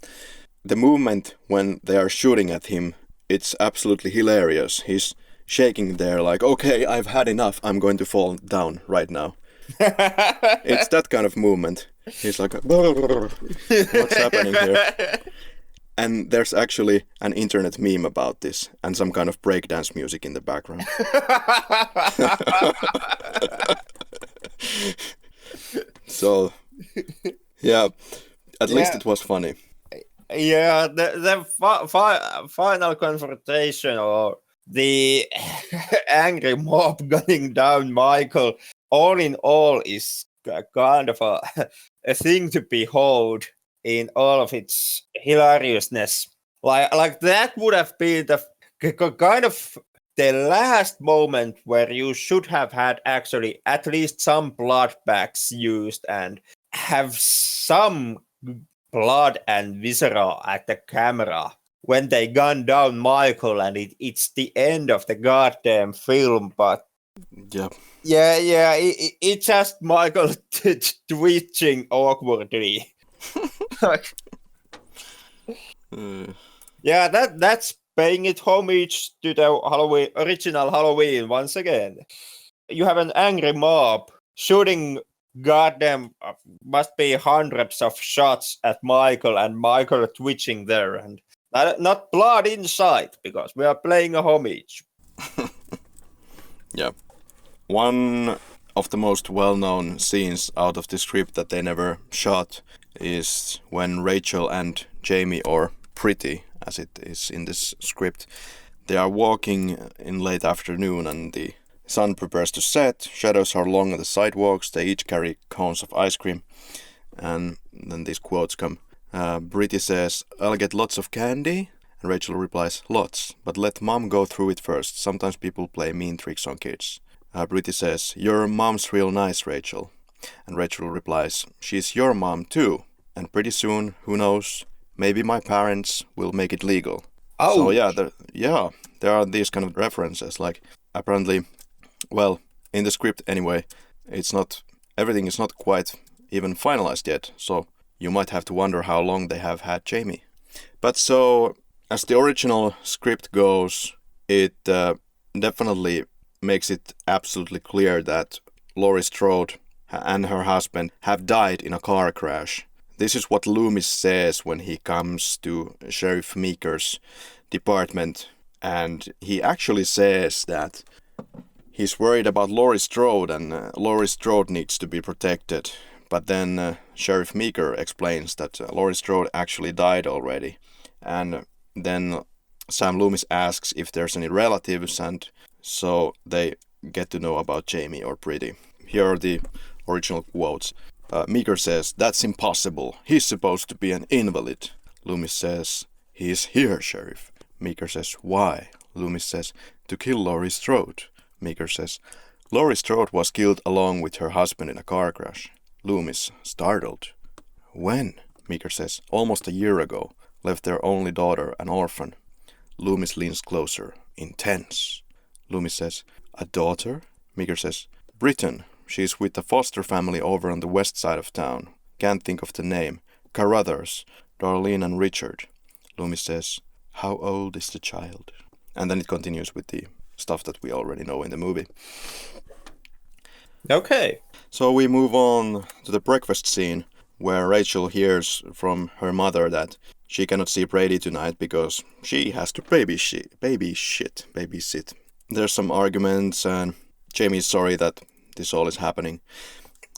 The movement when they are shooting at him, it's absolutely hilarious. He's shaking there like, okay, I've had enough. I'm going to fall down right now. It's that kind of movement. He's like, what's happening here? And there's actually an internet meme about this and some kind of breakdance music in the background. So, yeah, at least it was funny. Yeah, the final confrontation or the angry mob gunning down Michael, all in all, is kind of a thing to behold in all of its hilariousness. Like that would have been the kind of the last moment where you should have had actually at least some blood bags used and have some blood and viscera at the camera when they gun down Michael, and it's the end of the goddamn film. But it's just Michael twitching awkwardly. Yeah, that's paying it homage to the original Halloween once again. You have an angry mob shooting goddamn must be hundreds of shots at Michael, and Michael twitching there, and not blood inside, because we are playing a homage. Yeah. One of the most well-known scenes out of the script that they never shot is when Rachel and Jamie, or Pretty as it is in this script, they are walking in late afternoon and the sun prepares to set, shadows are long on the sidewalks, they each carry cones of ice cream, and then these quotes come. Pretty says, "I'll get lots of candy," And Rachel replies, lots, but let mom go through it first. Sometimes people play mean tricks on kids. Pretty says, your mom's real nice, Rachel. And Rachel replies, she's your mom too. And pretty soon, who knows, maybe my parents will make it legal. Oh. So there are these kind of references. Like apparently, well, in the script anyway, everything is not quite even finalized yet. So you might have to wonder how long they have had Jamie. But so as the original script goes, it definitely makes it absolutely clear that Laurie Strode and her husband have died in a car crash. This is what Loomis says when he comes to Sheriff Meeker's department, and he actually says that he's worried about Laurie Strode and Laurie Strode needs to be protected. But then Sheriff Meeker explains that Laurie Strode actually died already. And then Sam Loomis asks if there's any relatives, and so they get to know about Jamie or Pretty. Here are the original quotes. Meeker says, that's impossible. He's supposed to be an invalid. Loomis says, he's here, Sheriff. Meeker says, why? Loomis says, to kill Laurie Strode. Meeker says, Laurie Strode was killed along with her husband in a car crash. Loomis, startled. When? Meeker says, almost a year ago. Left their only daughter an orphan. Loomis leans closer, intense. Loomis says, a daughter? Meeker says, Britain. She's with a foster family over on the west side of town. Can't think of the name. Carruthers, Darlene and Richard. Loomis says, how old is the child? And then it continues with the stuff that we already know in the movie. Okay. So we move on to the breakfast scene, where Rachel hears from her mother that she cannot see Brady tonight because she has to babysit. There's some arguments, and Jamie's sorry that this all is happening.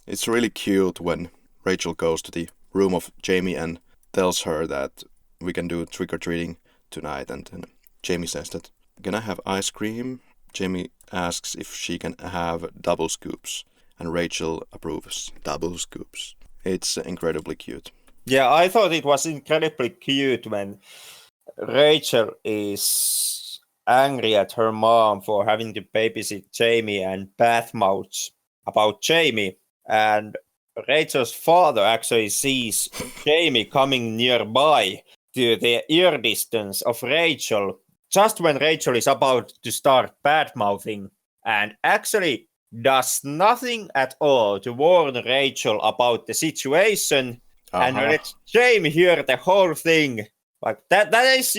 It's really cute when Rachel goes to the room of Jamie and tells her that we can do trick-or-treating tonight, and Jamie says that, can I have ice cream? Jamie asks if she can have double scoops, and Rachel approves. Double scoops. It's incredibly cute. Yeah, I thought it was incredibly cute when Rachel is angry at her mom for having to babysit Jamie and badmouths about Jamie. And Rachel's father actually sees Jamie coming nearby to the ear distance of Rachel just when Rachel is about to start badmouthing, and actually does nothing at all to warn Rachel about the situation. And let Jamie hear the whole thing. Like that is,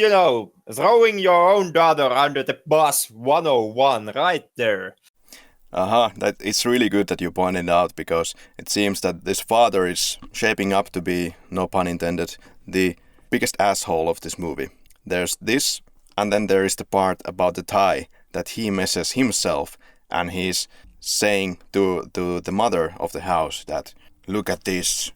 throwing your own daughter under the bus 101 right there. That it's really good that you pointed out, because it seems that this father is shaping up to be, no pun intended, the biggest asshole of this movie. There's this, and then there is the part about the tie that he messes himself, and he's saying to the mother of the house that, look at this,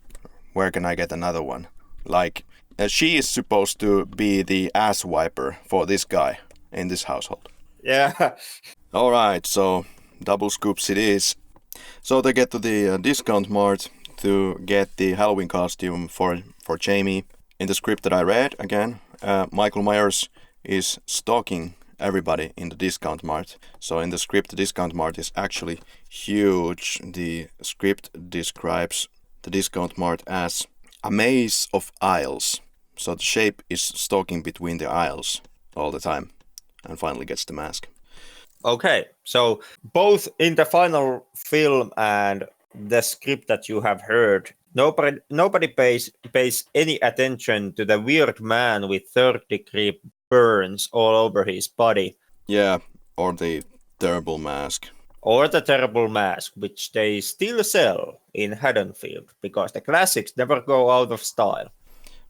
where can I get another one? Like, she is supposed to be the ass wiper for this guy in this household. Yeah. Alright, so double scoops it is. So they get to the discount mart to get the Halloween costume for Jamie. In the script that I read, again, Michael Myers is stalking everybody in the discount mart. So in the script, the discount mart is actually huge. The script describes the discount mart as a maze of aisles. So the shape is stalking between the aisles all the time, and finally gets the mask. Okay, so both in the final film and the script that you have heard, nobody pays any attention to the weird man with third-degree burns all over his body. Yeah, or the terrible mask. Or the terrible mask, which they still sell in Haddonfield, because the classics never go out of style.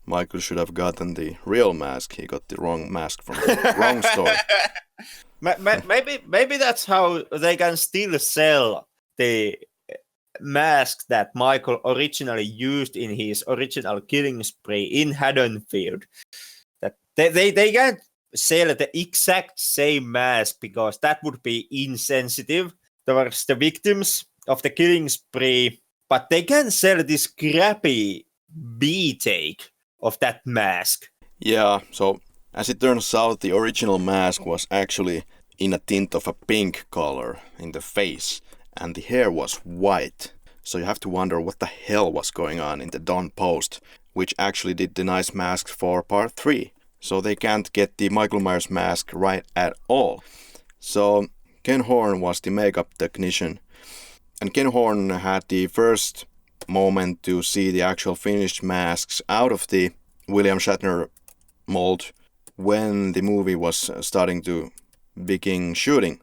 Michael should have gotten the real mask. He got the wrong mask from the wrong store. Maybe that's how they can still sell the mask that Michael originally used in his original killing spree in Haddonfield. That they can't sell the exact same mask because that would be insensitive towards the victims of the killing spree, but they can sell this crappy B-take of that mask. Yeah, so As it turns out, the original mask was actually in a tint of a pink color in the face, and the hair was white. So you have to wonder what the hell was going on in the Dawn Post, which actually did the nice masks for part 3. So they can't get the Michael Myers mask right at all. So Ken Horn was the makeup technician, and Ken Horn had the first moment to see the actual finished masks out of the William Shatner mold when the movie was starting to begin shooting.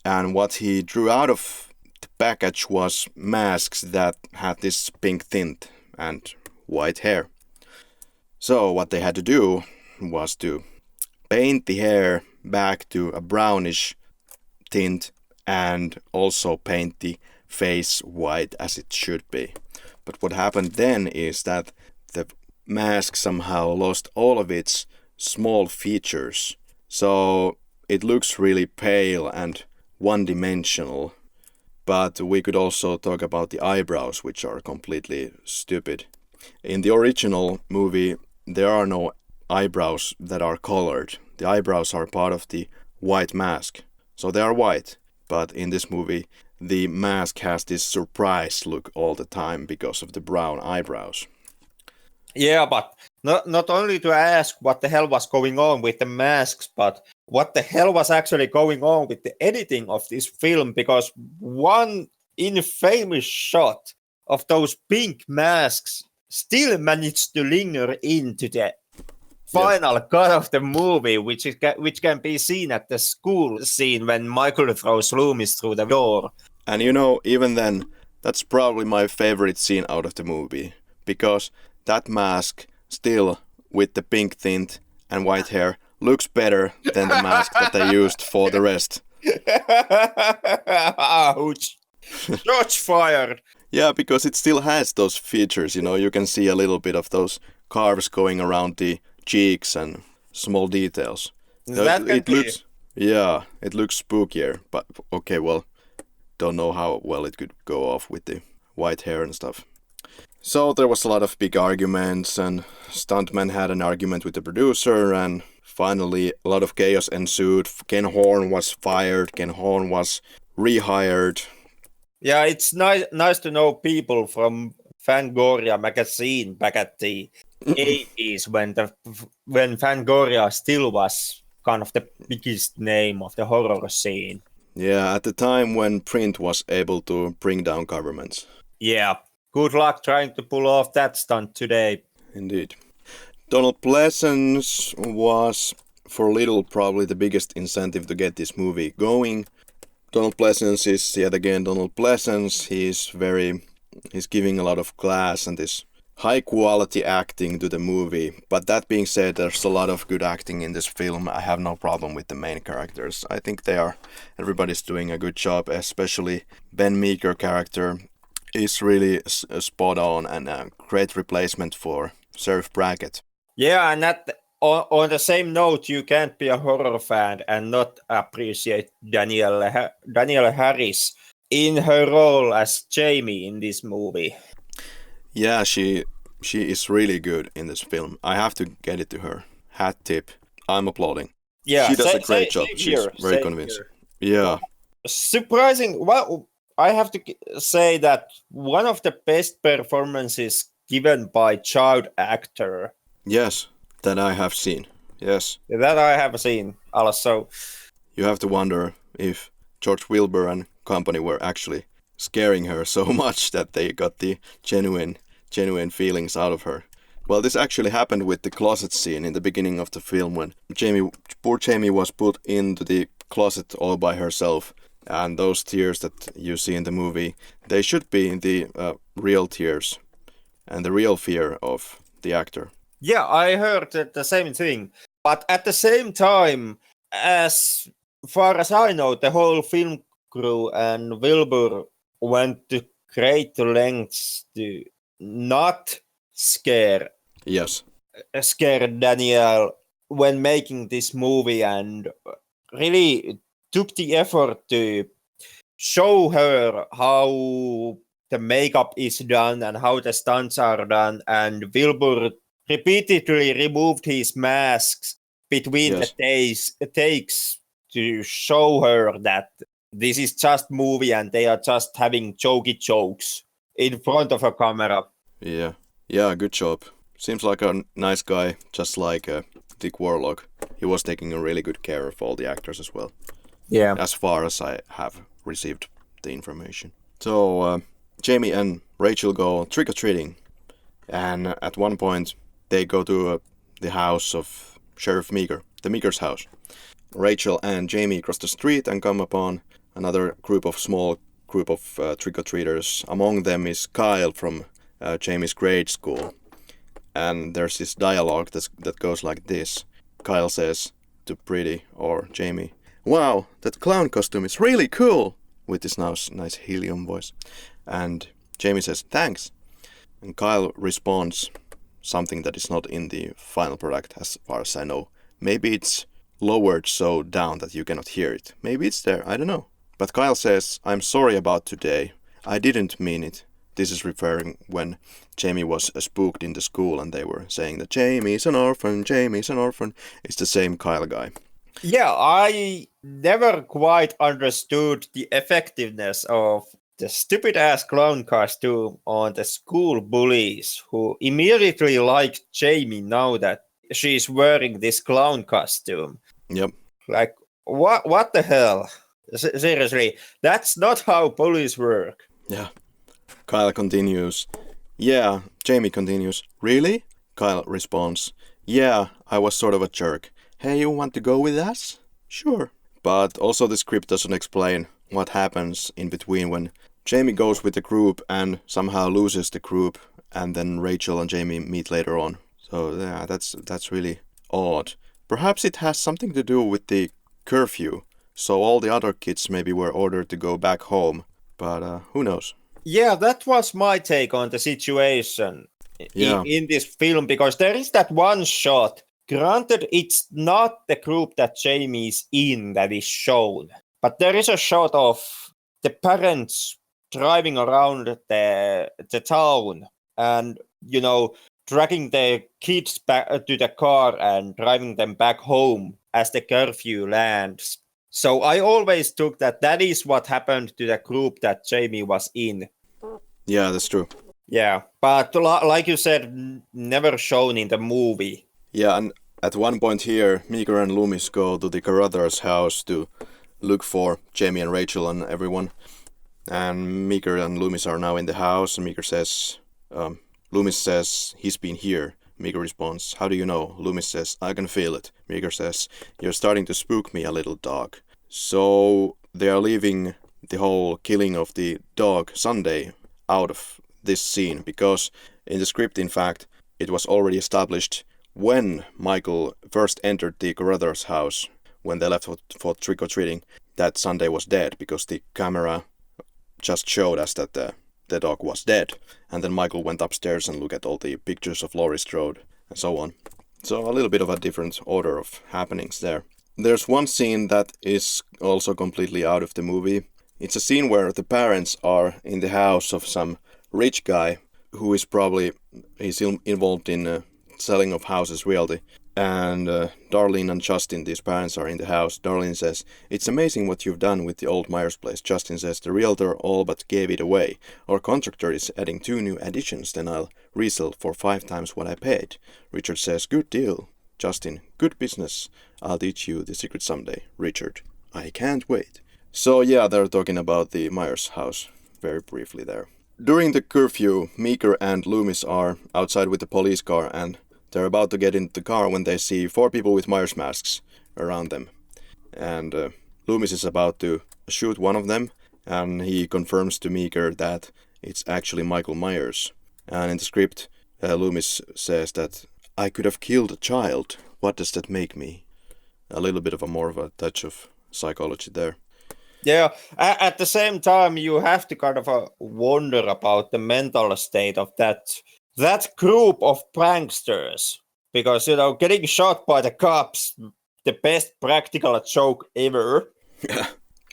And what he drew out of the package was masks that had this pink tint and white hair. So what they had to do was to paint the hair back to a brownish tint and also paint the face white as it should be. But what happened then is that the mask somehow lost all of its small features. So it looks really pale and one-dimensional. But we could also talk about the eyebrows, which are completely stupid. In the original movie, there are no eyebrows that are colored. The eyebrows are part of the white mask. So they are white. But in this movie, the mask has this surprise look all the time because of the brown eyebrows. Yeah, but not only to ask what the hell was going on with the masks, but what the hell was actually going on with the editing of this film, because one infamous shot of those pink masks still managed to linger into the final cut of the movie, which can be seen at the school scene when Michael throws Loomis through the door. And you know, even then, that's probably my favorite scene out of the movie, because that mask, still with the pink tint and white hair, looks better than the mask that they used for the rest. Ouch! Shots fired! Yeah, because it still has those features, you know, you can see a little bit of those carves going around the cheeks and small details. It looks, yeah, it looks spookier, but okay, well, don't know how well it could go off with the white hair and stuff. So there was a lot of big arguments, and stuntman had an argument with the producer, and finally a lot of chaos ensued. Ken Horn was fired, Ken Horn was rehired. Yeah, it's nice to know people from Fangoria magazine back at the 80s when Fangoria still was kind of the biggest name of the horror scene. Yeah, at the time when print was able to bring down governments. Yeah, good luck trying to pull off that stunt today. Indeed. Donald Pleasence was, for little, probably the biggest incentive to get this movie going. Donald Pleasence is yet again Donald Pleasence. He's giving a lot of class and this high quality acting to the movie. But that being said, there's a lot of good acting in this film. I have no problem with the main characters. I think everybody's doing a good job, especially Ben Meeker character is really spot on and a great replacement for Sheriff Brackett. Yeah, and on the same note, you can't be a horror fan and not appreciate Danielle Harris in her role as Jamie in this movie. Yeah, she is really good in this film. I have to get it to her. Hat tip. I'm applauding. Yeah, she does a great job. She's very convincing. Yeah. Surprising. Well, I have to say that one of the best performances given by child actor. Yes, that I have seen. Yes. That I have seen also. You have to wonder if George Wilbur and company were actually scaring her so much that they got the genuine feelings out of her. Well, this actually happened with the closet scene in the beginning of the film when poor Jamie was put into the closet all by herself. And those tears that you see in the movie, they should be the real tears and the real fear of the actor. Yeah, I heard the same thing. But at the same time, as far as I know, the whole film crew and Wilbur went to great lengths to not scare Danielle when making this movie, and really took the effort to show her how the makeup is done and how the stunts are done, and Wilbur repeatedly removed his masks between Yes. the days takes to show her that this is just movie and they are just having jokey jokes in front of a camera. Yeah. Yeah, good job. Seems like a nice guy, just like Dick Warlock. He was taking a really good care of all the actors as well, Yeah. as far as I have received the information. So, Jamie and Rachel go trick-or-treating, and at one point they go to the house of Sheriff Meeker, the Meeker's house. Rachel and Jamie cross the street and come upon another small group of trick-or-treaters. Among them is Kyle from Jamie's grade school. And there's this dialogue that goes like this. Kyle says to Pretty or Jamie, "Wow, that clown costume is really cool," with this nice helium voice. And Jamie says, "Thanks." And Kyle responds something that is not in the final product as far as I know. Maybe it's lowered so down that you cannot hear it. Maybe it's there, I don't know. But Kyle says, "I'm sorry about today. I didn't mean it." This is referring when Jamie was spooked in the school and they were saying that Jamie's an orphan, Jamie's an orphan. It's the same Kyle guy. Yeah, I never quite understood the effectiveness of the stupid ass clown costume on the school bullies who immediately liked Jamie now that she's wearing this clown costume. Yep. Like, what the hell? Seriously, that's not how bullies work. Yeah. Kyle continues. Yeah, Jamie continues. Really? Kyle responds. Yeah, I was sort of a jerk. Hey, you want to go with us? Sure. But also the script doesn't explain what happens in between when Jamie goes with the group and somehow loses the group, and then Rachel and Jamie meet later on. So yeah, that's really odd. Perhaps it has something to do with the curfew. So all the other kids maybe were ordered to go back home, but who knows? Yeah, that was my take on the situation in this film, because there is that one shot. Granted, it's not the group that Jamie's in that is shown, but there is a shot of the parents driving around the town and, dragging the kids back to the car and driving them back home as the curfew lands. So I always took that is what happened to the group that Jamie was in. Yeah, that's true. Yeah, but like you said, never shown in the movie. Yeah, and at one point here, Meeker and Loomis go to the Carruthers house to look for Jamie and Rachel and everyone. And Meeker and Loomis are now in the house, and Loomis says, he's been here. Meeker responds, how do you know? Loomis says, I can feel it. Meeker says, you're starting to spook me a little, dog. So they are leaving the whole killing of the dog Sunday out of this scene, because in the script, in fact, it was already established when Michael first entered the Carruthers house, when they left for trick-or-treating, that Sunday was dead, because the camera just showed us that the dog was dead. And then Michael went upstairs and looked at all the pictures of Laurie Strode and so on. So a little bit of a different order of happenings there. There's one scene that is also completely out of the movie. It's a scene where the parents are in the house of some rich guy who is involved in selling of houses realty. And Darlene and Justin, these parents, are in the house. Darlene says, it's amazing what you've done with the old Myers place. Justin says, the realtor all but gave it away. Our contractor is adding 2 new additions, then I'll resell for 5 times what I paid. Richard says, good deal. Justin, good business. I'll teach you the secret someday. Richard, I can't wait. So yeah, they're talking about the Myers house very briefly there. During the curfew, Meeker and Loomis are outside with the police car, and they're about to get into the car when they see 4 people with Myers masks around them. And Loomis is about to shoot one of them, and he confirms to Meeker that it's actually Michael Myers. And in the script, Loomis says that, I could have killed a child. What does that make me? A little bit of more of a touch of psychology there. Yeah, at the same time, you have to kind of wonder about the mental state of that group of pranksters. Because, getting shot by the cops, the best practical joke ever.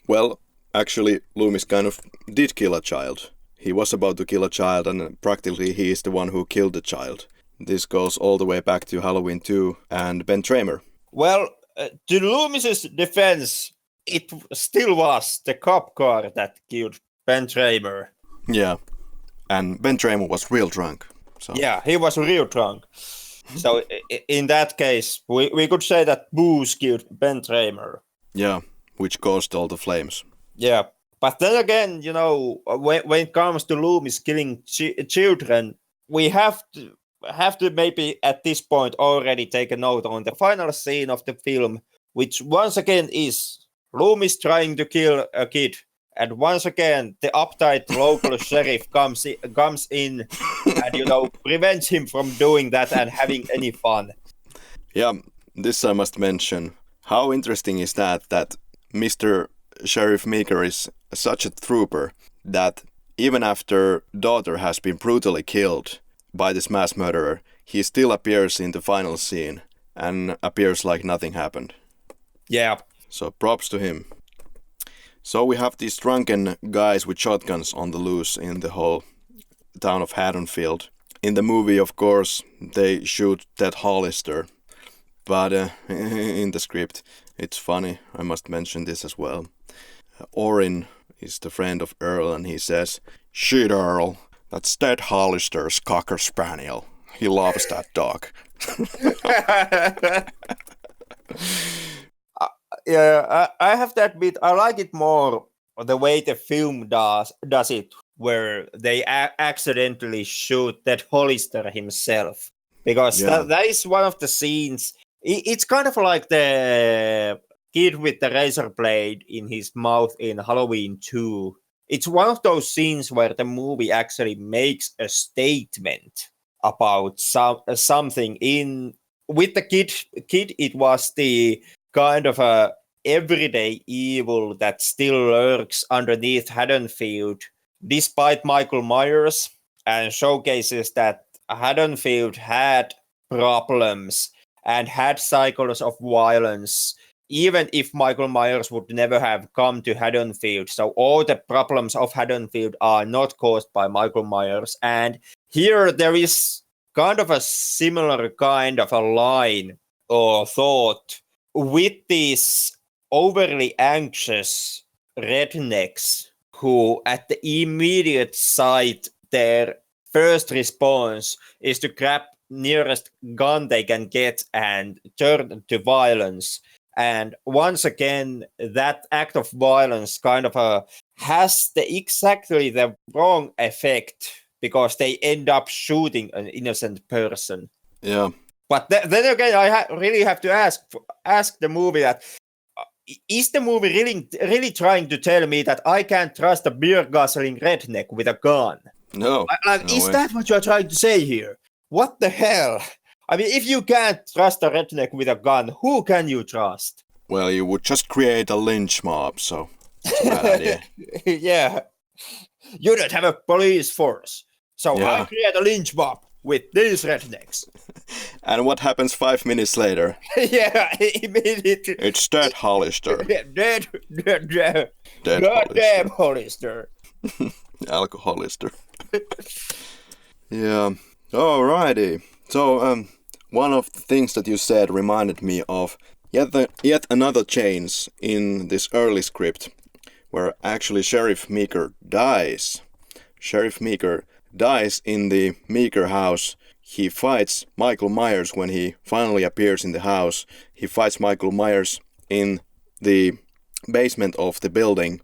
Well, actually, Loomis kind of did kill a child. He was about to kill a child, and practically he is the one who killed the child. This goes all the way back to Halloween 2 and Ben Tramer. Well, to Loomis's defense, it still was the cop car that killed Ben Tramer. Yeah, and Ben Tramer was real drunk. So. Yeah, he was real drunk. So in that case, we could say that booze killed Ben Tramer. Yeah, which caused all the flames. Yeah, but then again, when it comes to Loomis killing children, we have to maybe at this point already take a note on the final scene of the film, which once again is Loomis trying to kill a kid. And once again, the uptight local sheriff comes in and, prevents him from doing that and having any fun. Yeah, this I must mention. How interesting is that Mr. Sheriff Meeker is such a trooper that even after daughter has been brutally killed by this mass murderer, he still appears in the final scene and appears like nothing happened. Yeah. So props to him. So we have these drunken guys with shotguns on the loose in the whole town of Haddonfield. In the movie, of course, they shoot Ted Hollister. But in the script, it's funny. I must mention this as well. Orrin is the friend of Earl and he says, "Shit, Earl, that's Ted Hollister's Cocker Spaniel. He loves that dog." Yeah, I have to admit, I like it more the way the film does it, where they accidentally shoot that Hollister himself. Because that is one of the scenes. It's kind of like the kid with the razor blade in his mouth in Halloween 2. It's one of those scenes where the movie actually makes a statement about something. With the kid, it was the kind of a everyday evil that still lurks underneath Haddonfield, despite Michael Myers, and showcases that Haddonfield had problems and had cycles of violence, even if Michael Myers would never have come to Haddonfield. So all the problems of Haddonfield are not caused by Michael Myers. And here there is kind of a similar kind of a line or thought with these overly anxious rednecks who at the immediate sight, their first response is to grab nearest gun they can get and turn to violence. And once again, that act of violence kind of has exactly the wrong effect because they end up shooting an innocent person. Yeah. But then again, I really have to ask the movie that, is the movie really trying to tell me that I can't trust a beer guzzling redneck with a gun? No. Is that what you're trying to say here? What the hell? I mean, if you can't trust a redneck with a gun, who can you trust? Well, you would just create a lynch mob, so it's a bad idea. Yeah. You don't have a police force. So I create a lynch mob with these rednecks. And what happens 5 minutes later? Yeah, immediately. It's Ted Hollister. Dead Hollister. Alcoholister. Yeah. Alrighty. So, one of the things that you said reminded me of yet another change in this early script, where actually Sheriff Meeker dies. Sheriff Meeker dies in the Meeker house. He fights Michael Myers when he finally appears in the house. He fights Michael Myers in the basement of the building.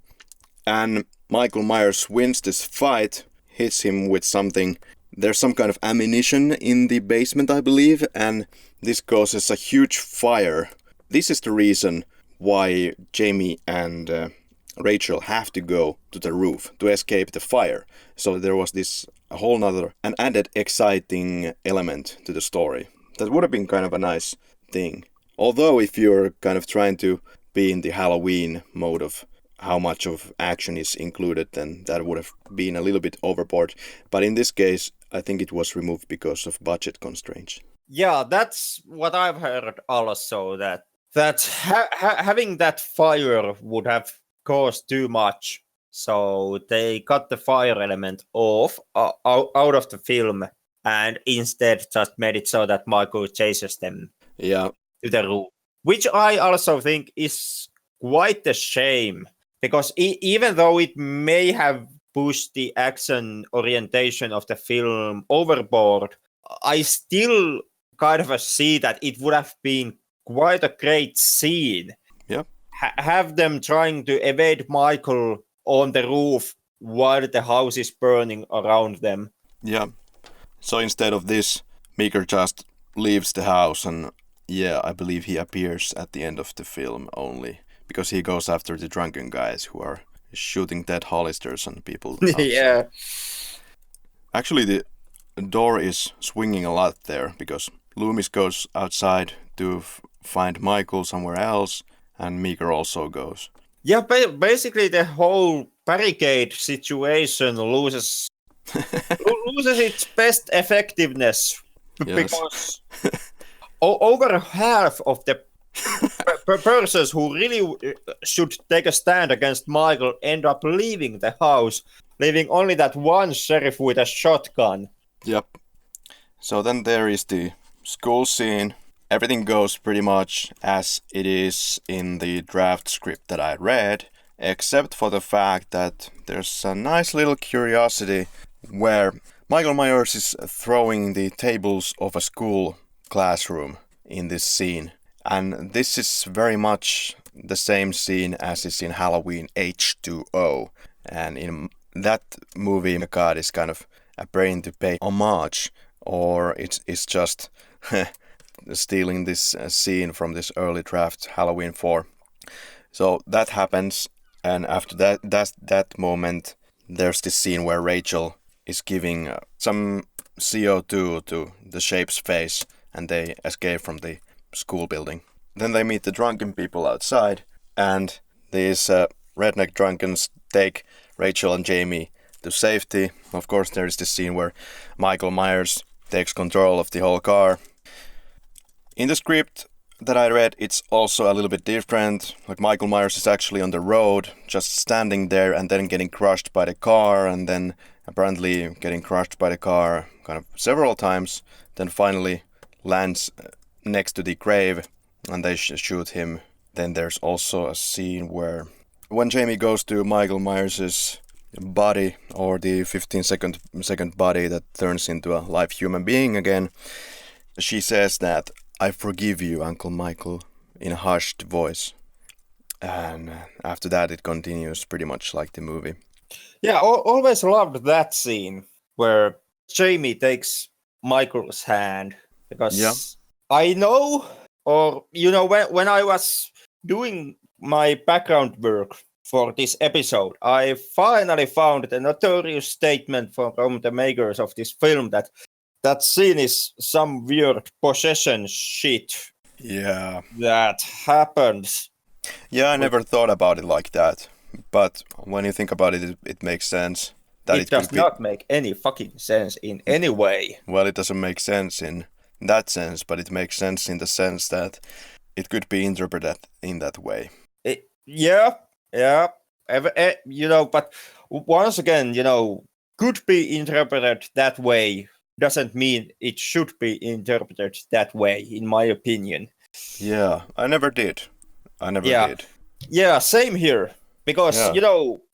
And Michael Myers wins this fight, hits him with something. There's some kind of ammunition in the basement, I believe, and this causes a huge fire. This is the reason why Jamie and Rachel have to go to the roof to escape the fire. So there was this a whole nother, an added exciting element to the story. That would have been kind of a nice thing. Although if you're kind of trying to be in the Halloween mode of how much of action is included, then that would have been a little bit overboard. But in this case, I think it was removed because of budget constraints. Yeah, that's what I've heard also, that having that fire would have caused too much. So they cut the fire element off out of the film and instead just made it so that Michael chases them Yeah. to the roof. which I also think is quite a shame, because even though it may have pushed the action orientation of the film overboard, I still kind of see that it would have been quite a great scene. Yep. Have them trying to evade Michael on the roof while the house is burning around them. Yeah. So instead of this, Meeker just leaves the house, and yeah, I believe he appears at the end of the film only, because he goes after the drunken guys who are shooting dead Hollisters and people outside. Yeah. Actually, the door is swinging a lot there, because Loomis goes outside to find Michael somewhere else, and Meeker also goes. Yeah, basically the whole barricade situation loses its best effectiveness, Yes. because over half of the persons who really should take a stand against Michael end up leaving the house, leaving only that one sheriff with a shotgun. Yep. So then there is the school scene. Everything goes pretty much as it is in the draft script that I read, except for the fact that there's a nice little curiosity where Michael Myers is throwing the tables of a school classroom in this scene. And this is very much the same scene as is in Halloween H2O. And in that movie, God is kind of a brain to pay homage, or it's just stealing this scene from this early draft Halloween 4. So that happens, and after that moment, there's this scene where Rachel is giving some CO2 to the Shape's face, and they escape from the school building. Then they meet the drunken people outside, and these redneck drunkens take Rachel and Jamie to safety. Of course, there is this scene where Michael Myers takes control of the whole car. In the script that I read, it's also a little bit different. Like, Michael Myers is actually on the road, just standing there and then getting crushed by the car, and then apparently getting crushed by the car kind of several times, then finally lands next to the crave, and they shoot him. Then there's also a scene where when Jamie goes to Michael Myers' body, or the 15-second body that turns into a live human being again, she says that, "I forgive you, Uncle Michael," in a hushed voice. And after that it continues pretty much like the movie. Yeah, always loved that scene where Jamie takes Michael's hand, because Yeah. I know, or when I was doing my background work for this episode, I finally found the notorious statement from the makers of this film that scene is some weird possession shit Yeah. that happens. Yeah, I never thought about it like that. But when you think about it, it makes sense. That It does not make any fucking sense in any way. Well, it doesn't make sense in that sense, but it makes sense in the sense that it could be interpreted in that way. Yeah. But once again, could be interpreted that way doesn't mean it should be interpreted that way, in my opinion. Yeah, I never did. Did. Yeah, same here. Because,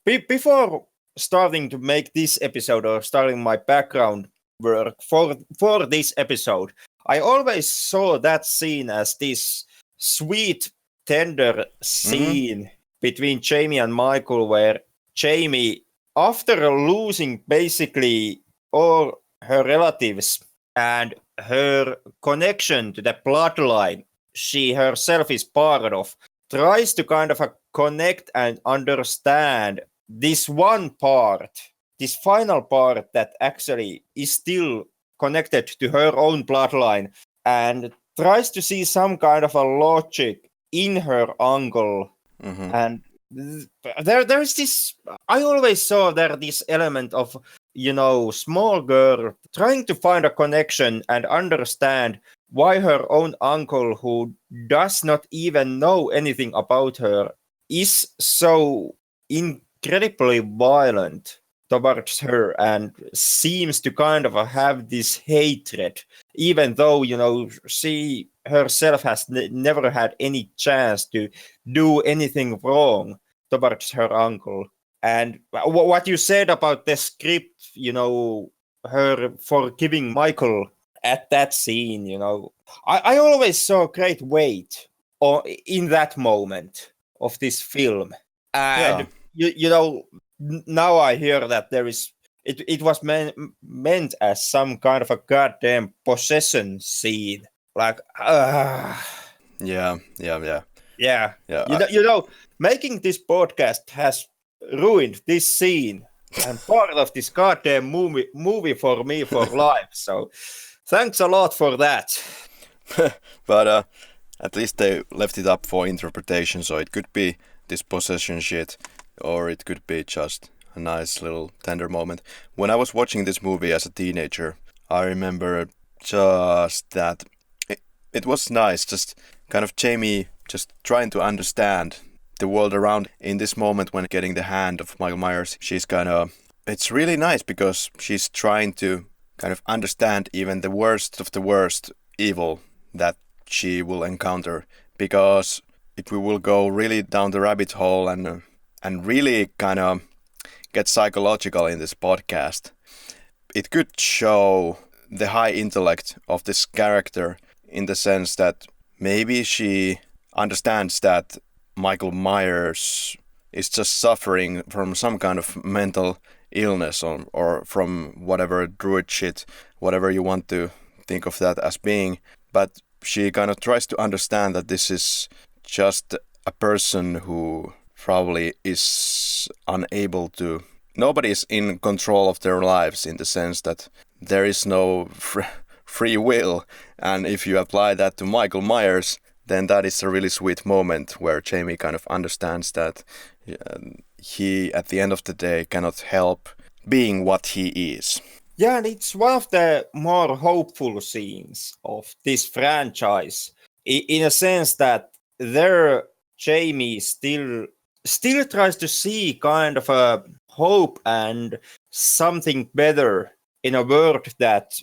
before starting to make this episode, or starting my background work for this episode, I always saw that scene as this sweet, tender scene between Jamie and Michael, where Jamie, after losing basically all her relatives and her connection to the bloodline she herself is part of, tries to kind of connect and understand this one part, this final part that actually is still connected to her own bloodline, and tries to see some kind of a logic in her uncle. And there is this, I always saw there this element of, small girl trying to find a connection and understand why her own uncle, who does not even know anything about her, is so incredibly violent towards her and seems to kind of have this hatred, even though, she herself has never had any chance to do anything wrong towards her uncle. And what you said about the script, her forgiving Michael at that scene, I always saw great weight in that moment of this film. And, now I hear that there is, it was meant as some kind of a goddamn possession scene. Like, Yeah. yeah. Making this podcast has ruined this scene and part of this goddamn movie for me for life. So thanks a lot for that. But at least they left it up for interpretation, so it could be this possession shit, or it could be just a nice little tender moment. When I was watching this movie as a teenager, I remember just that it was nice, just kind of Jamie just trying to understand the world around. In this moment when getting the hand of Michael Myers, she's kind of, it's really nice because she's trying to kind of understand even the worst of the worst evil that she will encounter. Because if we will go really down the rabbit hole and really kind of get psychological in this podcast, it could show the high intellect of this character in the sense that maybe she understands that Michael Myers is just suffering from some kind of mental illness or from whatever druid shit, whatever you want to think of that as being. But she kind of tries to understand that this is just a person who probably is unable to... Nobody is in control of their lives in the sense that there is no free will. And if you apply that to Michael Myers, then that is a really sweet moment where Jamie kind of understands that he, at the end of the day, cannot help being what he is. Yeah, and it's one of the more hopeful scenes of this franchise, in a sense that there Jamie still tries to see kind of a hope and something better in a world that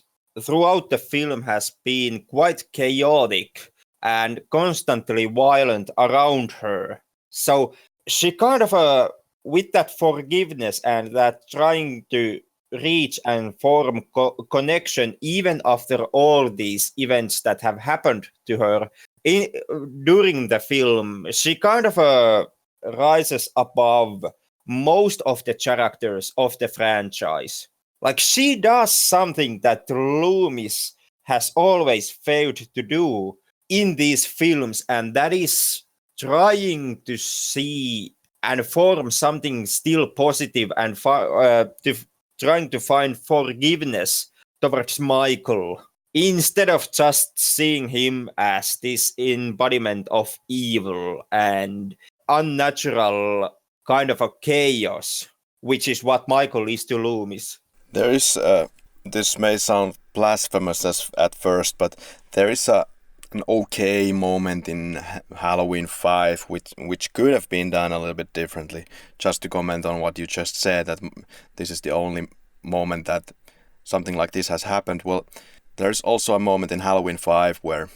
throughout the film has been quite chaotic and constantly violent around her. So she kind of, with that forgiveness and that trying to reach and form connection even after all these events that have happened to her during the film, she kind of rises above most of the characters of the franchise. Like, she does something that Loomis has always failed to do in these films, and that is trying to see and form something still positive and trying to find forgiveness towards Michael, instead of just seeing him as this embodiment of evil and unnatural kind of a chaos, which is what Michael is to Loomis. There is, this may sound blasphemous at first, but there is an okay moment in Halloween 5 which could have been done a little bit differently. Just to comment on what you just said, that this is the only moment that something like this has happened. Well, there's also a moment in Halloween 5 where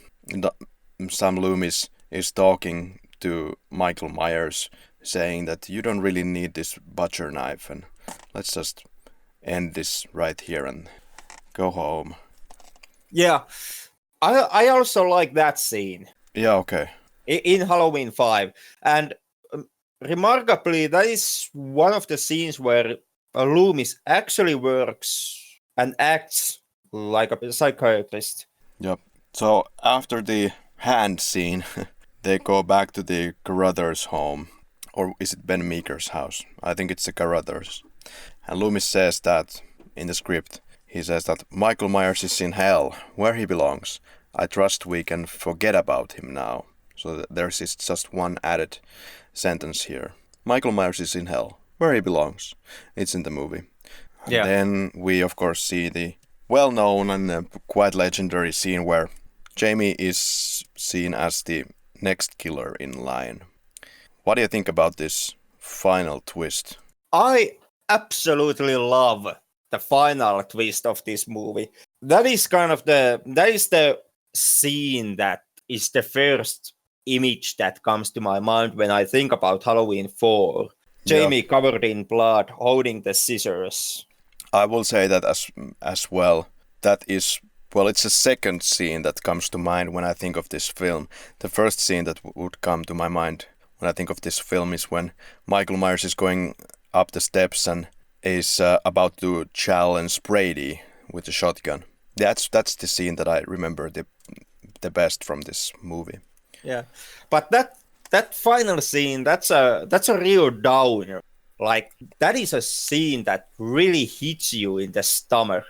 Sam Loomis is talking to Michael Myers, saying that you don't really need this butcher knife and let's just end this right here and go home. Yeah, I also like that scene. Yeah, okay. In Halloween 5. And remarkably, that is one of the scenes where Loomis actually works and acts like a psychiatrist. Yep. So after the hand scene, they go back to the Carruthers home. Or is it Ben Meeker's house? I think it's the Carruthers. And Loomis says that in the script, he says that Michael Myers is in hell, where he belongs. I trust we can forget about him now. So there's just one added sentence here. Michael Myers is in hell, where he belongs. It's in the movie. Yeah. And then we of course see the well-known and quite legendary scene where Jamie is seen as the next killer in line. What do you think about this final twist? I absolutely love the final twist of this movie. That is the scene that is the first image that comes to my mind when I think about Halloween 4. Yeah. Jamie covered in blood, holding the scissors. I will say that as well. That is, well, it's a second scene that comes to mind when I think of this film. The first scene that would come to my mind when I think of this film is when Michael Myers is going up the steps and is about to challenge Brady with a shotgun. That's the scene that I remember the best from this movie. Yeah, but that final scene, that's a real downer. Like, that is a scene that really hits you in the stomach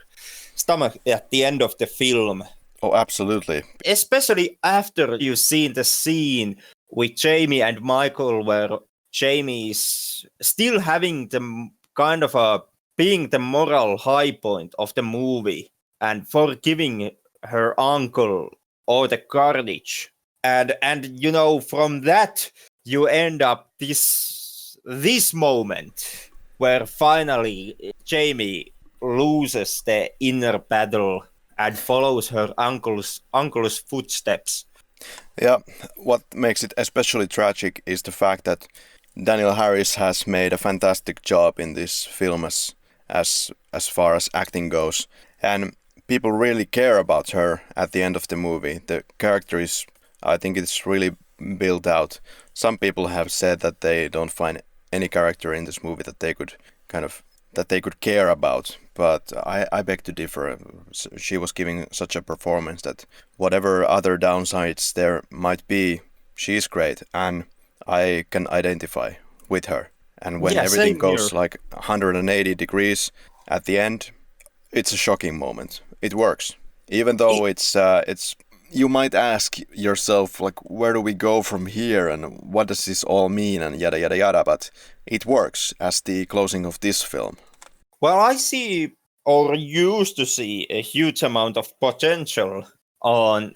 at the end of the film. Oh, absolutely. Especially after you've seen the scene with Jamie and Michael, where Jamie is still having the kind of being the moral high point of the movie and forgiving her uncle all the carnage. And from that you end up this moment where finally Jamie loses the inner battle and follows her uncle's footsteps. Yeah, what makes it especially tragic is the fact that Danielle Harris has made a fantastic job in this film as far as acting goes, and people really care about her at the end of the movie. The character is, I think it's really built out. Some people have said that they don't find any character in this movie that they could care about, but I beg to differ. She was giving such a performance that whatever other downsides there might be, she is great, and I can identify with her. And when everything goes like 180 degrees at the end, it's a shocking moment. It works, even though it's you might ask yourself, like, where do we go from here and what does this all mean and yada yada yada, but it works as the closing of this film. Well, I see, or used to see, a huge amount of potential on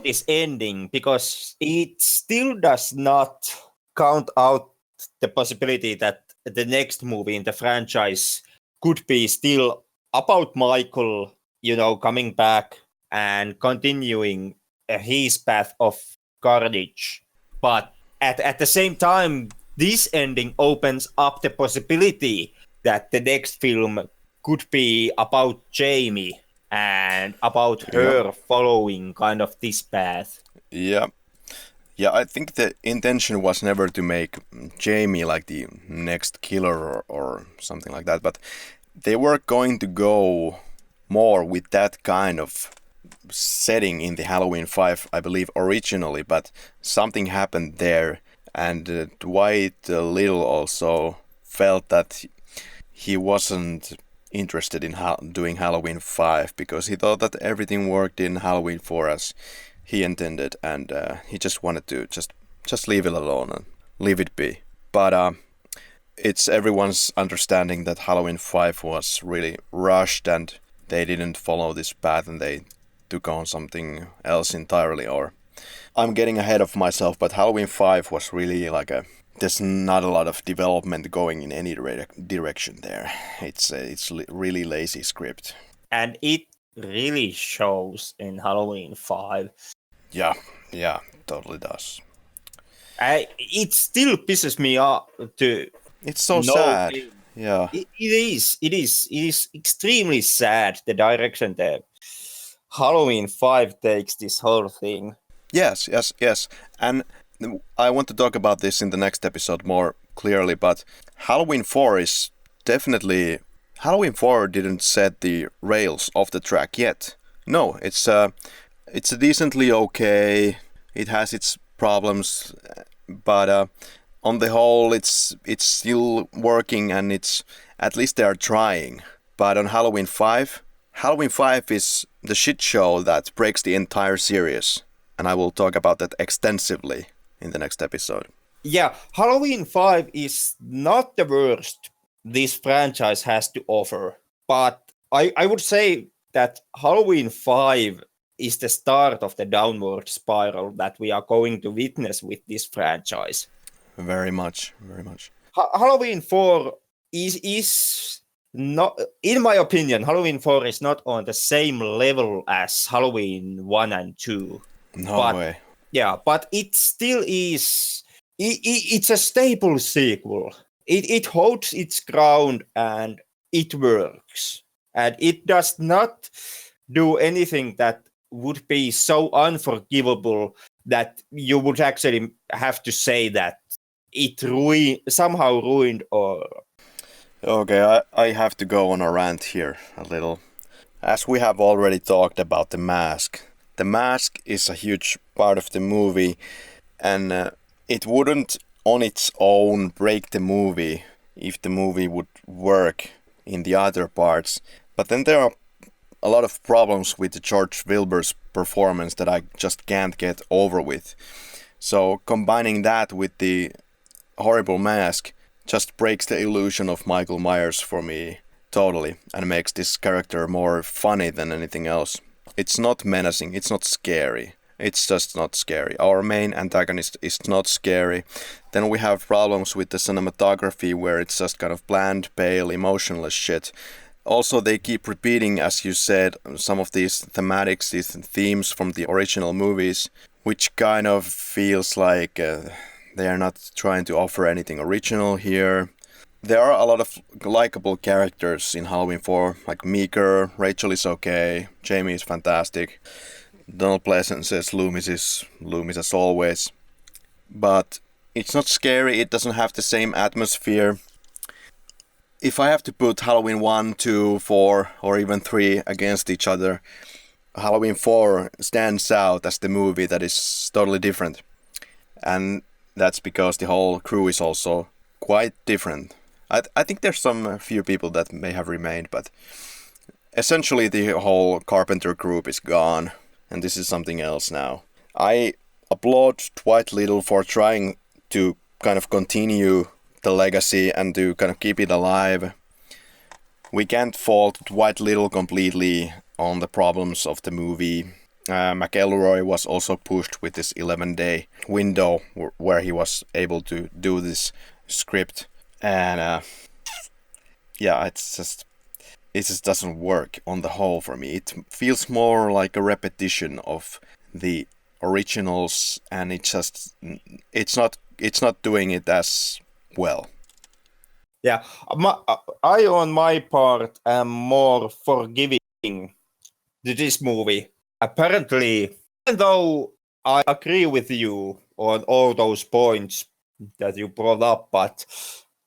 this ending, because it still does not count out the possibility that the next movie in the franchise could be still about Michael, coming back and continuing his path of carnage. But at the same time, this ending opens up the possibility that the next film could be about Jamie and about her following kind of this path. Yeah. Yeah, I think the intention was never to make Jamie like the next killer or something like that, but they were going to go more with that kind of setting in the Halloween 5, I believe, originally, but something happened there, and Dwight Little also felt that he wasn't interested in doing Halloween 5 because he thought that everything worked in Halloween 4 as he intended, and he just wanted to just leave it alone and leave it be. But it's everyone's understanding that Halloween 5 was really rushed and they didn't follow this path and they took on something else entirely. Or I'm getting ahead of myself, but Halloween 5 was really like there's not a lot of development going in any direction there. It's really lazy script. And it really shows in Halloween 5. Yeah, totally does. It still pisses me off to. It's so sad. Yeah. It is extremely sad, the direction that Halloween 5 takes this whole thing. Yes. And I want to talk about this in the next episode more clearly, but Halloween 4 is definitely... Halloween 4 didn't set the rails off the track yet. No, it's decently okay. It has its problems, but on the whole, it's still working, and it's at least they are trying. But on Halloween 5 is the shit show that breaks the entire series, and I will talk about that extensively in the next episode. Yeah, Halloween 5 is not the worst this franchise has to offer, but I would say that Halloween 5 is the start of the downward spiral that we are going to witness with this franchise. Very much. Halloween 4 is not, in my opinion, Halloween 4 is not on the same level as Halloween 1 and 2. No but way. Yeah, but it still is. It's a stable sequel. It holds its ground and it works. And it does not do anything that would be so unforgivable that you would actually have to say that it somehow ruined or. Okay, I have to go on a rant here a little. As we have already talked about the mask is a huge part of the movie, and it wouldn't on its own break the movie if the movie would work in the other parts. But then there are a lot of problems with the George Wilbur's performance that I just can't get over with. So combining that with the horrible mask just breaks the illusion of Michael Myers for me totally and makes this character more funny than anything else. It's not menacing, it's not scary. It's just not scary. Our main antagonist is not scary. Then we have problems with the cinematography where it's just kind of bland, pale, emotionless shit. Also, they keep repeating, as you said, some of these thematics, these themes from the original movies, which kind of feels like they are not trying to offer anything original here. There are a lot of likable characters in Halloween 4, like Meeker, Rachel is okay, Jamie is fantastic, Donald Pleasence says Loomis is Loomis as always. But it's not scary, it doesn't have the same atmosphere. If I have to put Halloween 1, 2, 4, or even 3 against each other, Halloween 4 stands out as the movie that is totally different. And that's because the whole crew is also quite different. I think there's some few people that may have remained, but essentially the whole Carpenter group is gone, and this is something else now. I applaud Dwight Little for trying to kind of continue the legacy and to kind of keep it alive. We can't fault Dwight Little completely on the problems of the movie. McElroy was also pushed with this 11-day window where he was able to do this script, and it just doesn't work on the whole for me. It feels more like a repetition of the originals, and it's not doing it as well. Yeah, I on my part am more forgiving to this movie. Apparently, even though I agree with you on all those points that you brought up, but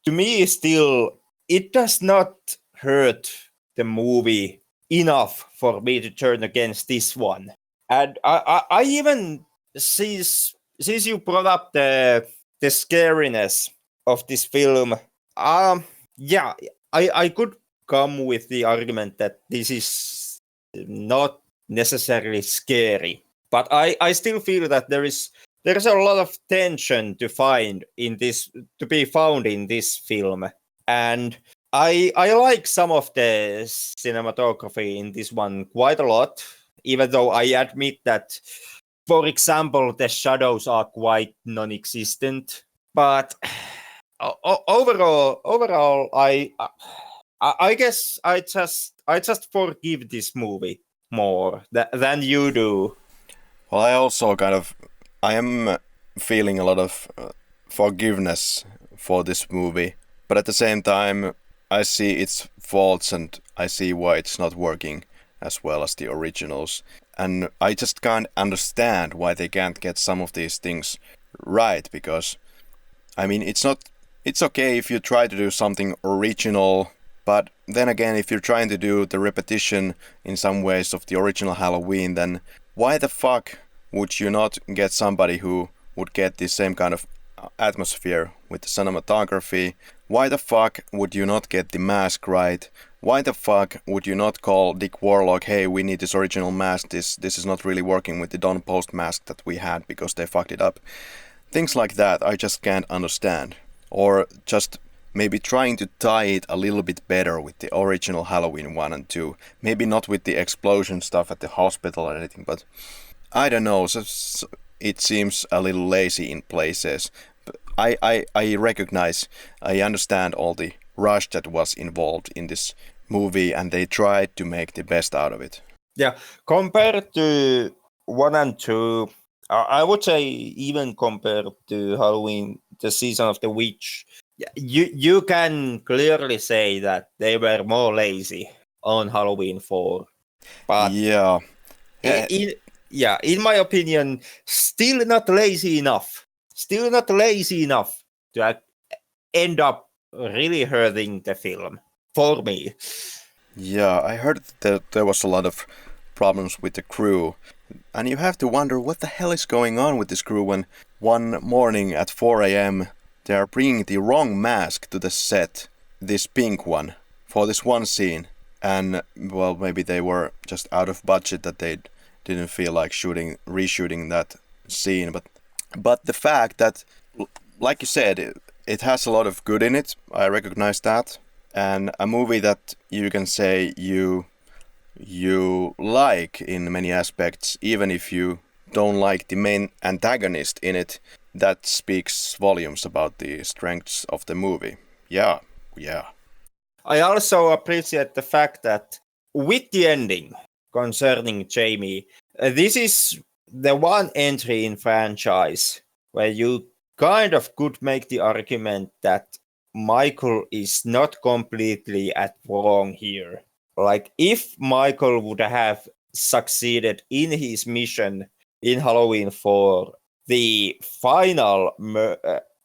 to me still it does not hurt the movie enough for me to turn against this one. And I even since you brought up the scariness of this film, I could come with the argument that this is not necessarily scary, but I still feel that there is a lot of tension to be found in this film, and I like some of the cinematography in this one quite a lot, even though I admit that, for example, the shadows are quite non-existent. But overall, I guess I just forgive this movie more than you do. Well, I am feeling a lot of forgiveness for this movie, but at the same time, I see its faults and I see why it's not working as well as the originals. And I just can't understand why they can't get some of these things right, because, I mean, it's okay if you try to do something original, but then again, if you're trying to do the repetition in some ways of the original Halloween, then why the fuck would you not get somebody who would get the same kind of atmosphere with the cinematography? Why the fuck would you not get the mask right? Why the fuck would you not call Dick Warlock, hey, we need this original mask, this is not really working with the Dawn Post mask that we had because they fucked it up. Things like that I just can't understand. Or just maybe trying to tie it a little bit better with the original Halloween 1 and 2. Maybe not with the explosion stuff at the hospital or anything, but I don't know, it seems a little lazy in places. I recognize, I understand all the rush that was involved in this movie, and they tried to make the best out of it. Yeah, compared to 1 and 2, I would say even compared to Halloween, the Season of the Witch, you can clearly say that they were more lazy on Halloween 4. But Yeah. in my opinion, still not lazy enough. Still not lazy enough to end up really hurting the film for me. Yeah, I heard that there was a lot of problems with the crew. And you have to wonder what the hell is going on with this crew when one morning at 4 a.m. they are bringing the wrong mask to the set, this pink one, for this one scene. And, well, maybe they were just out of budget that they didn't feel like reshooting that scene. But the fact that, like you said, it has a lot of good in it, I recognize that. And a movie that you can say you like in many aspects, even if you don't like the main antagonist in it, that speaks volumes about the strengths of the movie. Yeah. I also appreciate the fact that with the ending concerning Jamie, this is the one entry in franchise where you kind of could make the argument that Michael is not completely at wrong here. Like, if Michael would have succeeded in his mission in Halloween 4, the final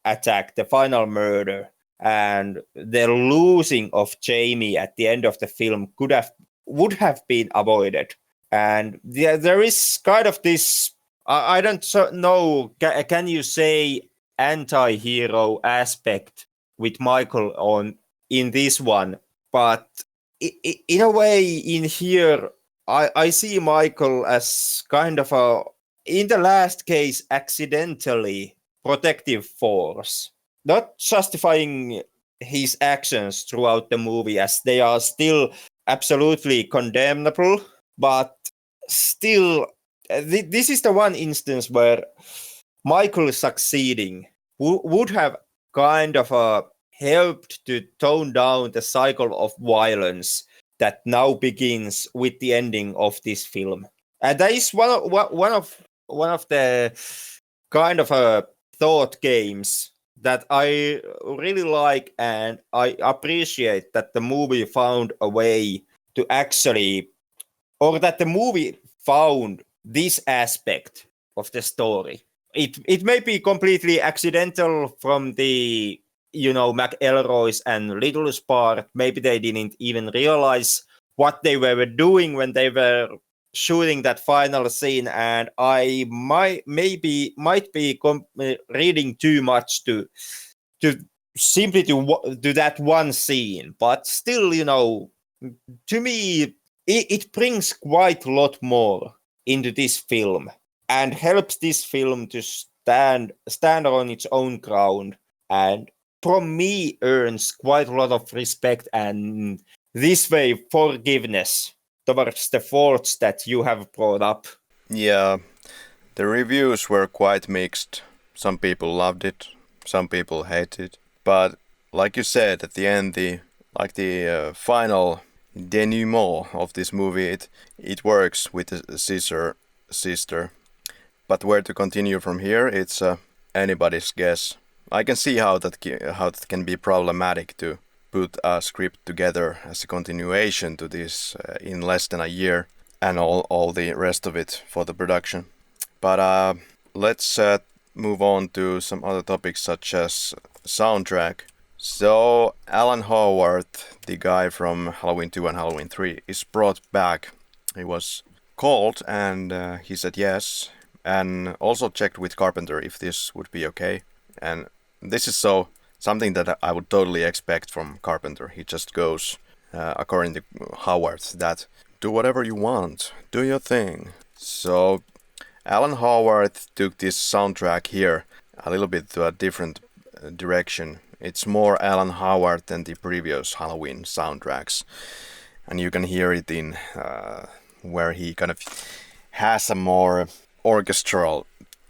attack, the final murder, and the losing of Jamie at the end of the film would have been avoided. And there is kind of this, I don't know, can you say anti-hero aspect with Michael in this one? But in a way, in here, I see Michael as kind of in the last case, accidentally protective force, not justifying his actions throughout the movie, as they are still absolutely condemnable, but still, this is the one instance where Michael succeeding would have kind of helped to tone down the cycle of violence that now begins with the ending of this film. And that is one of the kind of thought games that I really like, and I appreciate that the movie found a way to actually, or that the movie found this aspect of the story. It may be completely accidental from the McElroy's and Little's part. Maybe they didn't even realize what they were doing when they were shooting that final scene, and I might be reading too much to simply to that one scene. But still, to me, it brings quite a lot more into this film and helps this film to stand on its own ground, and from me earns quite a lot of respect and this way forgiveness towards the faults that you have brought up. Yeah, the reviews were quite mixed. Some people loved it, some people hated it. But like you said, at the end, the final denouement of this movie, it works with the sister. But where to continue from here, it's anybody's guess. I can see how that can be problematic to put a script together as a continuation to this in less than a year, and all the rest of it for the production. But let's move on to some other topics such as soundtrack. So Alan Howard, the guy from Halloween 2 and Halloween 3, is brought back. He was called and he said yes, and also checked with Carpenter if this would be okay. And this is something that I would totally expect from Carpenter. He just goes, according to Howard, that do whatever you want, do your thing. So Alan Howard took this soundtrack here a little bit to a different direction. It's more Alan Howard than the previous Halloween soundtracks, and you can hear it in where he kind of has a more orchestral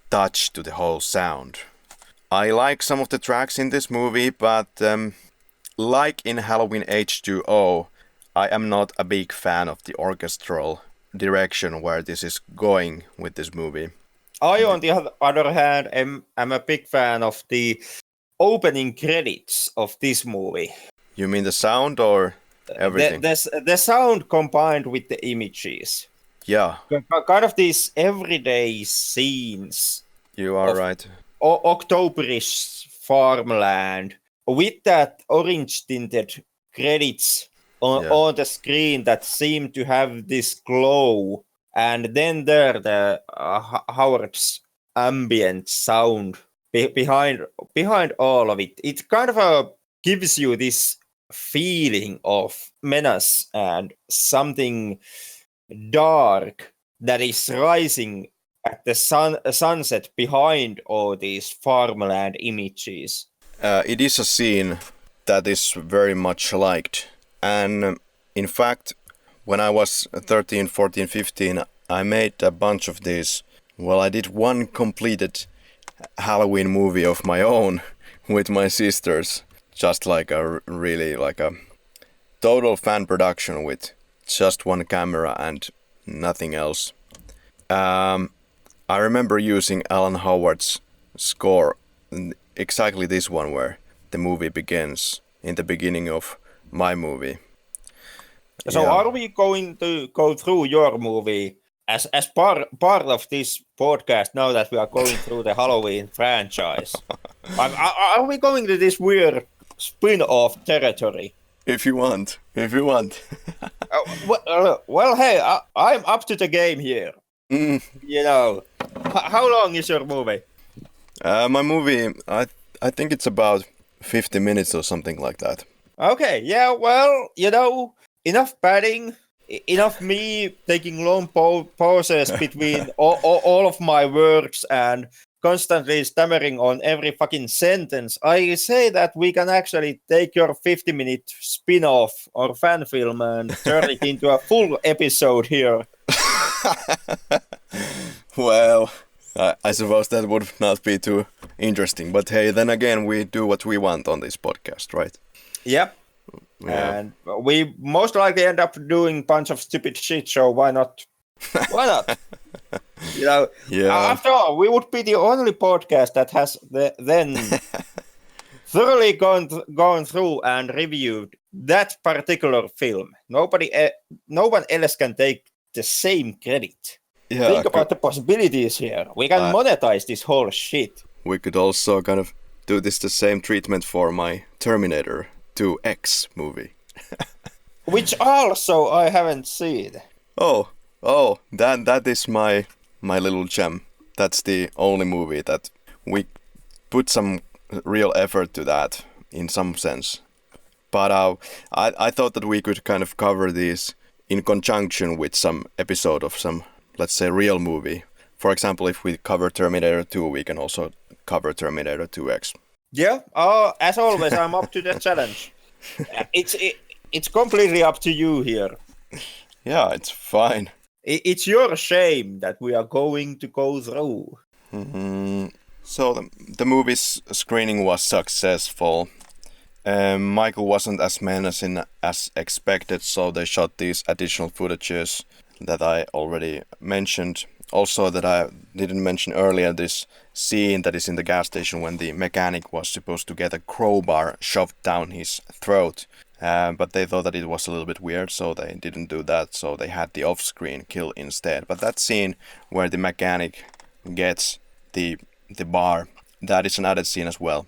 touch to the whole sound. I like some of the tracks in this movie, but like in Halloween H2O, I am not a big fan of the orchestral direction where this is going with this movie. I, on the other hand, am a big fan of the opening credits of this movie. You mean the sound or everything? The sound combined with the images. Yeah. Kind of these everyday scenes. You are right. Octoberish farmland with that orange tinted credits on the screen that seem to have this glow, and then there the Howard's ambient sound behind all of it. It kind of gives you this feeling of menace and something dark that is rising at the sunset behind all these farmland images. It is a scene that is very much liked. And in fact, when I was 13, 14, 15, I made a bunch of these. Well, I did one completed Halloween movie of my own with my sisters. Just like a total fan production with just one camera and nothing else. I remember using Alan Howard's score, exactly this one where the movie begins in the beginning of my movie. So are we going to go through your movie as part of this podcast now that we are going through the Halloween franchise? Are we going to this weird spin-off territory? If you want. Well, hey, I'm up to the game here. You know, how long is your movie? My movie, I think it's about 50 minutes or something like that. Okay, yeah, well, you know, enough padding, enough me taking long pauses between all of my words and constantly stammering on every fucking sentence. I say that we can actually take your 50-minute spin-off or fan film and turn it into a full episode here. Well, I suppose that would not be too interesting. But hey, then again, we do what we want on this podcast, right? Yep. Yeah. And we most likely end up doing a bunch of stupid shit, so why not? Why not? You know, after all, we would be the only podcast that has then thoroughly gone through and reviewed that particular film. No one else can take the same credit. Yeah, think about the possibilities here. We can monetize this whole shit. We could also kind of do the same treatment for my Terminator 2X movie. Which also I haven't seen. Oh, that is my little gem. That's the only movie that we put some real effort to that in some sense. But I thought that we could kind of cover these in conjunction with some episode of some, let's say, real movie. For example, if we cover Terminator 2, we can also cover Terminator 2X. Yeah, as always, I'm up to the challenge. It's completely up to you here. Yeah, it's fine. It's your shame that we are going to go through. Mm-hmm. So the movie's screening was successful. Michael wasn't as menacing as expected, so they shot these additional footages that I already mentioned. Also, that I didn't mention earlier, this scene that is in the gas station when the mechanic was supposed to get a crowbar shoved down his throat. But they thought that it was a little bit weird, so they didn't do that, so they had the off-screen kill instead. But that scene where the mechanic gets the bar, that is an added scene as well.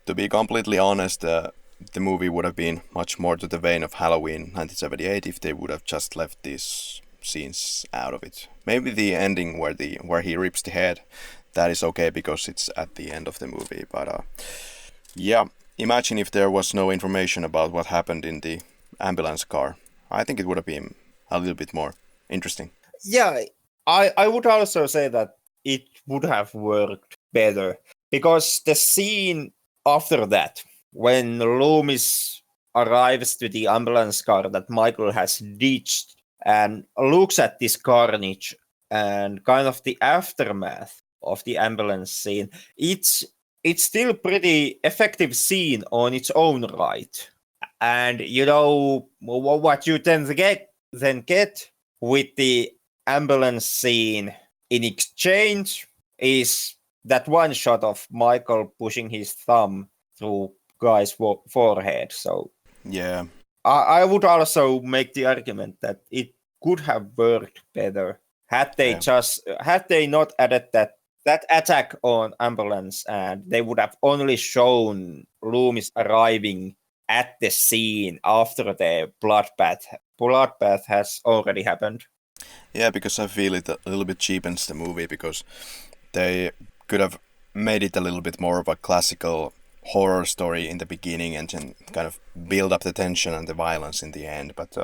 To be completely honest, the movie would have been much more to the vein of Halloween 1978 if they would have just left these scenes out of it. Maybe the ending where he rips the head, that is okay because it's at the end of the movie. But yeah, imagine if there was no information about what happened in the ambulance car. I think it would have been a little bit more interesting. Yeah, I would also say that it would have worked better because the scene after that, when Loomis arrives to the ambulance car that Michael has ditched and looks at this carnage and kind of the aftermath of the ambulance scene, it's it's still pretty effective scene on its own right. And you know what you then get with the ambulance scene in exchange is that one shot of Michael pushing his thumb through guy's forehead. So Yeah. I would also make the argument that it could have worked better had they not added that attack on ambulance, and they would have only shown Loomis arriving at the scene after the bloodbath has already happened. Yeah, because I feel it a little bit cheapens the movie, because they could have made it a little bit more of a classical horror story in the beginning and then kind of build up the tension and the violence in the end. But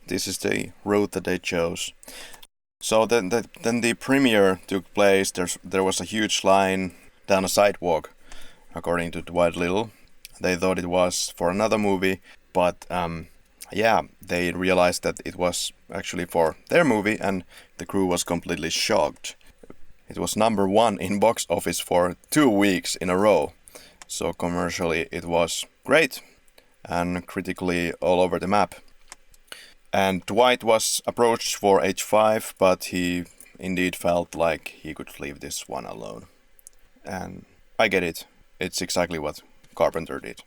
this is the route that they chose. So then the premiere took place. There was a huge line down a sidewalk, according to Dwight Little. They thought it was for another movie, but they realized that it was actually for their movie, and the crew was completely shocked. It was number 1 in box office for 2 weeks in a row. So commercially it was great, and critically all over the map. And Dwight was approached for H5, but he indeed felt like he could leave this one alone. And I get it. It's exactly what Carpenter did.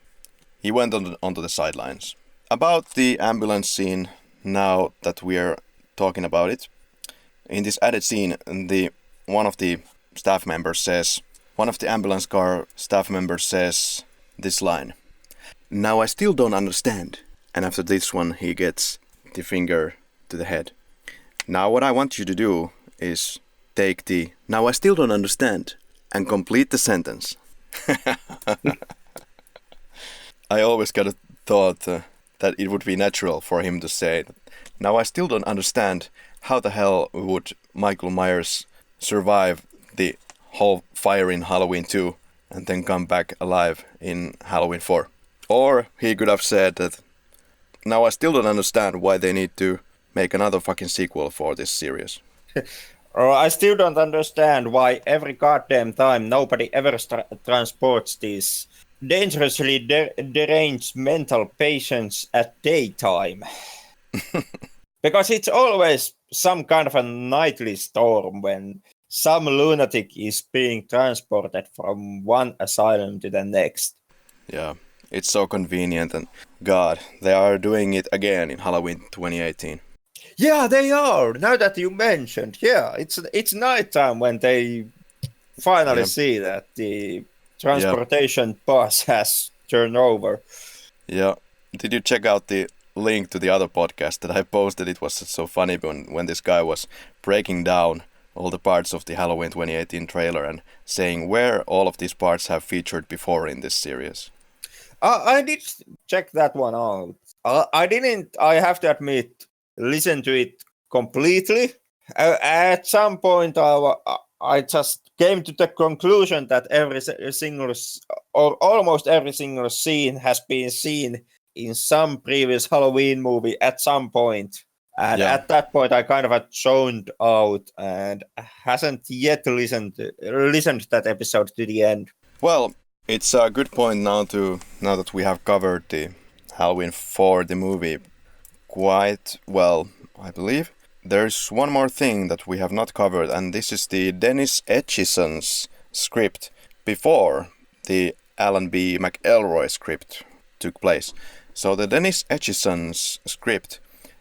He went onto the sidelines. About the ambulance scene, now that we're talking about it, in this added scene, one of the ambulance car staff members says this line: "Now I still don't understand." And after this one, he gets the finger to the head. Now what I want you to do is take the "now I still don't understand" and complete the sentence. I always got a thought that it would be natural for him to say, "Now I still don't understand how the hell would Michael Myers survive the whole fire in Halloween 2 and then come back alive in Halloween 4." Or he could have said that, "Now I still don't understand why they need to make another fucking sequel for this series." Or I still don't understand why every goddamn time nobody ever transports these dangerously deranged mental patients at daytime. Because it's always some kind of a nightly storm when some lunatic is being transported from one asylum to the next. Yeah, it's so convenient, and God, they are doing it again in Halloween 2018. Yeah, they are. Now that you mentioned, yeah, it's nighttime when they finally see that the transportation bus has turned over. Yeah. Did you check out the link to the other podcast that I posted? It was so funny when this guy was breaking down all the parts of the Halloween 2018 trailer and saying where all of these parts have featured before in this series. I did check that one out. I didn't, I have to admit, listen to it completely. At some point, I just came to the conclusion that every single, or almost every single scene has been seen in some previous Halloween movie at some point. And at that point, I kind of zoned out and hasn't yet listened to that episode to the end. Well, it's a good point now that we have covered the Halloween 4, the movie, quite well, I believe. There's one more thing that we have not covered, and this is the Dennis Etchison's script before the Alan B. McElroy script took place. So the Dennis Etchison's script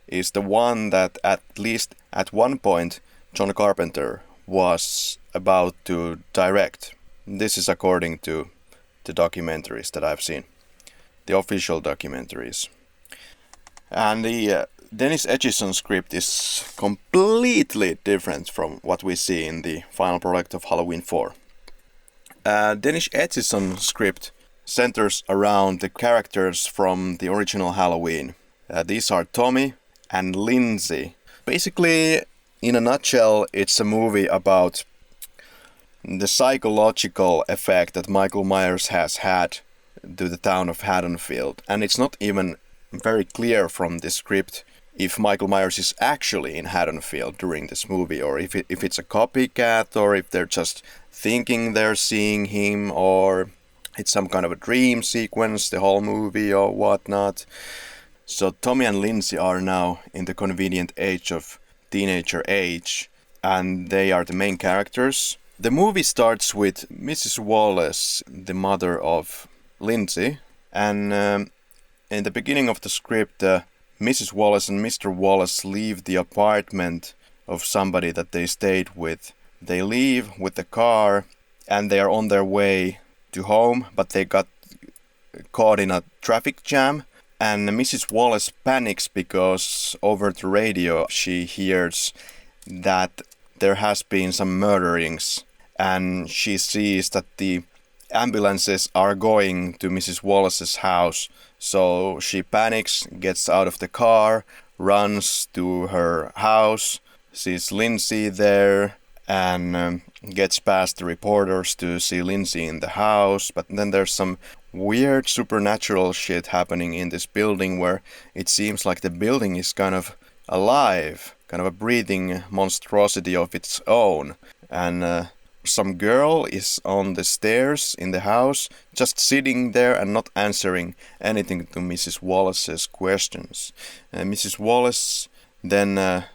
is the one that at least at one point John Carpenter was about to direct. This is according to the documentaries that I've seen, the official documentaries. And the Dennis Etchison script is completely different from what we see in the final product of Halloween 4. Dennis Etchison script centers around the characters from the original Halloween. These are Tommy and Lindsay. Basically, in a nutshell, it's a movie about the psychological effect that Michael Myers has had to the town of Haddonfield. And it's not even very clear from the script if Michael Myers is actually in Haddonfield during this movie, or if it's a copycat, or if they're just thinking they're seeing him, or it's some kind of a dream sequence, the whole movie or whatnot. So Tommy and Lindsay are now in the convenient age of teenager age, and they are the main characters. The movie starts with Mrs. Wallace, the mother of Lindsay, and in the beginning of the script, Mrs. Wallace and Mr. Wallace leave the apartment of somebody that they stayed with. They leave with the car and they are on their way to home, but they got caught in a traffic jam. And Mrs. Wallace panics because over the radio she hears that there has been some murderings, and she sees that the ambulances are going to Mrs. Wallace's house. So she panics, gets out of the car, runs to her house, sees Lindsay there, and gets past the reporters to see Lindsay in the house. But then there's some weird supernatural shit happening in this building where it seems like the building is kind of alive, kind of a breathing monstrosity of its own. And some girl is on the stairs in the house, just sitting there and not answering anything to Mrs. Wallace's questions. Mrs. Wallace then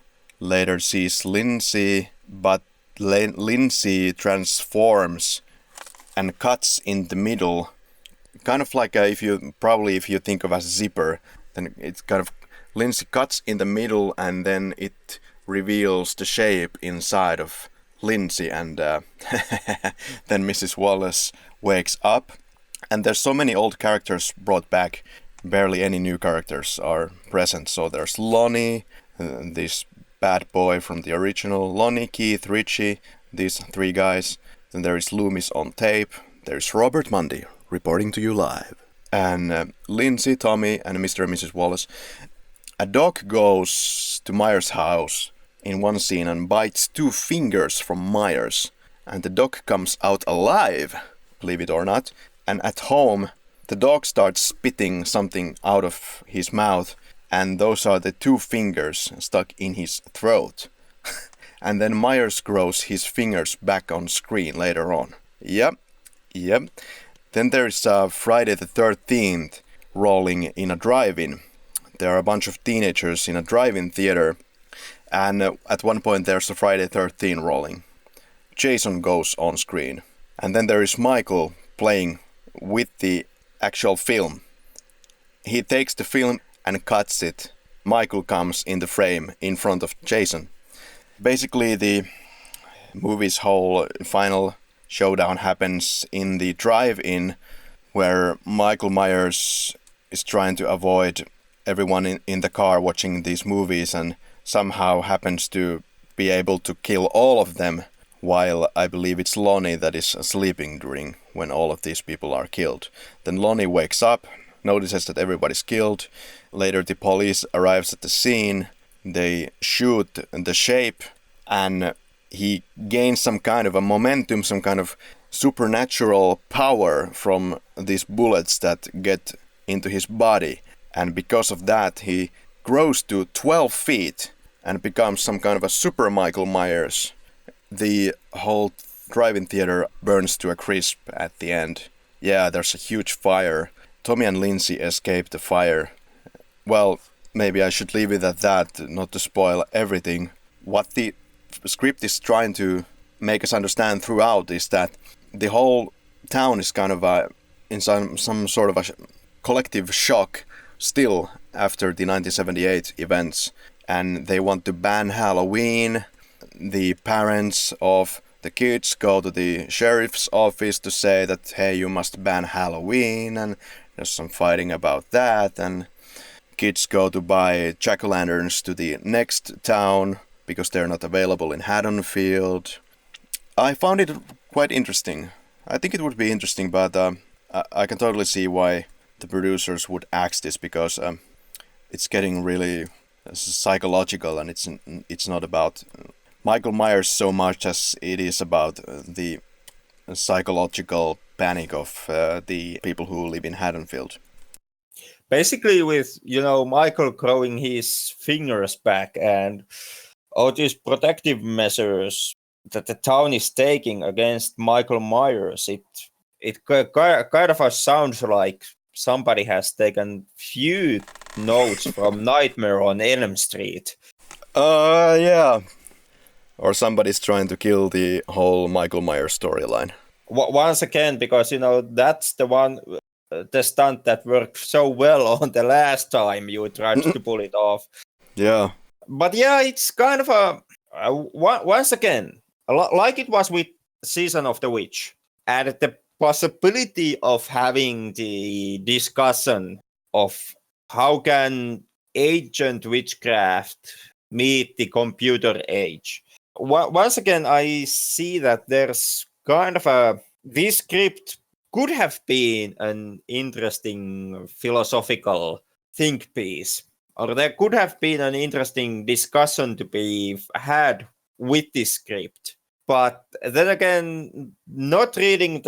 later sees Lindsay, but Lindsay transforms and cuts in the middle, kind of like if you think of a zipper, then it's kind of Lindsay cuts in the middle and then it reveals the shape inside of Lindsay, and then Mrs. Wallace wakes up, and there's so many old characters brought back, barely any new characters are present. So there's Lonnie, this bad boy from the original, Lonnie, Keith, Richie, these three guys. Then there is Loomis on tape, there's Robert Mundy reporting to you live, and Lindsay, Tommy, and Mr. and Mrs. Wallace. A dog goes to Myers' house in one scene and bites 2 fingers from Myers, and the dog comes out alive, believe it or not. And at home, the dog starts spitting something out of his mouth, and those are the 2 fingers stuck in his throat. And then Myers grows his fingers back on screen later on. Yep. Then there's Friday the 13th rolling in a drive-in. There are a bunch of teenagers in a drive-in theater, and at one point there's a Friday 13 rolling. Jason goes on screen, and then there is Michael playing with the actual film. He takes the film and cuts it. Michael comes in the frame in front of Jason. Basically, the movie's whole final showdown happens in the drive-in, where Michael Myers is trying to avoid everyone in the car watching these movies, and somehow happens to be able to kill all of them, while I believe it's Lonnie that is sleeping during when all of these people are killed. Then Lonnie wakes up, notices that everybody's killed. Later the police arrives at the scene, they shoot the shape, and he gains some kind of a momentum, some kind of supernatural power from these bullets that get into his body. And because of that, he grows to 12 feet and becomes some kind of a super Michael Myers. The whole drive-in theater burns to a crisp at the end. Yeah, there's a huge fire. Tommy and Lindsay escape the fire. Well, maybe I should leave it at that, not to spoil everything. What the script is trying to make us understand throughout is that the whole town is kind of in some sort of a collective shock still after the 1978 events, and they want to ban Halloween. The parents of the kids go to the sheriff's office to say that, hey, you must ban Halloween, and there's some fighting about that, and kids go to buy jack-o'-lanterns to the next town because they're not available in Haddonfield. I found it quite interesting. I think it would be interesting, but I can totally see why the producers would axe this, because it's getting really psychological, and it's not about Michael Myers so much as it is about the psychological panic of the people who live in Haddonfield. basically with Michael growing his fingers back and all these protective measures that the town is taking against Michael Myers, it kind of sounds like somebody has taken few notes from Nightmare on Elm Street. Yeah. Or somebody's trying to kill the whole Michael Myers storyline. Once again, because that's the one, the stunt that worked so well on the last time you tried to pull it off. Yeah. But yeah, it's kind of once again, like it was with Season of the Witch, and the possibility of having the discussion of how can ancient witchcraft meet the computer age. Once again, I see that there's kind of this script could have been an interesting philosophical think piece, or there could have been an interesting discussion to be had with this script. But then again, not reading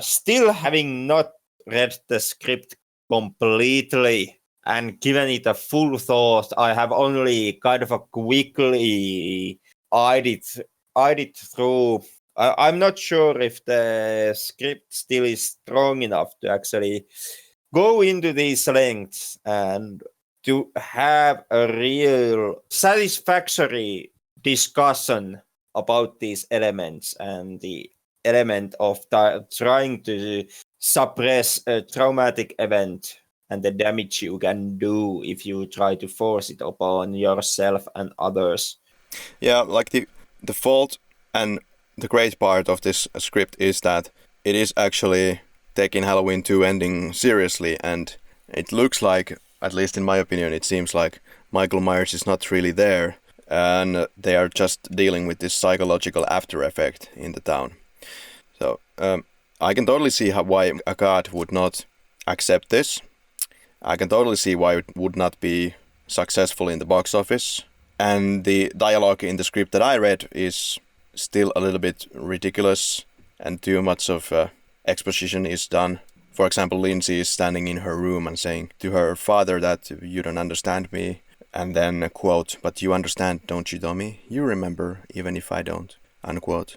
still having not read the script completely and given it a full thought, I have only kind of a quickly eyed it through. I'm not sure if the script still is strong enough to actually go into these lengths and to have a real satisfactory discussion about these elements and the element of trying to suppress a traumatic event and the damage you can do if you try to force it upon yourself and others. Yeah, like the fault and the great part of this script is that it is actually taking Halloween 2 ending seriously, and it looks like, at least in my opinion, it seems like Michael Myers is not really there, and they are just dealing with this psychological after effect in the town. So I can totally see why a god would not accept this. I can totally see why it would not be successful in the box office. And the dialogue in the script that I read is still a little bit ridiculous, and too much of exposition is done. For example, Lindsay is standing in her room and saying to her father that you don't understand me, and then quote, "But you understand, don't you, dummy? You remember, even if I don't," unquote.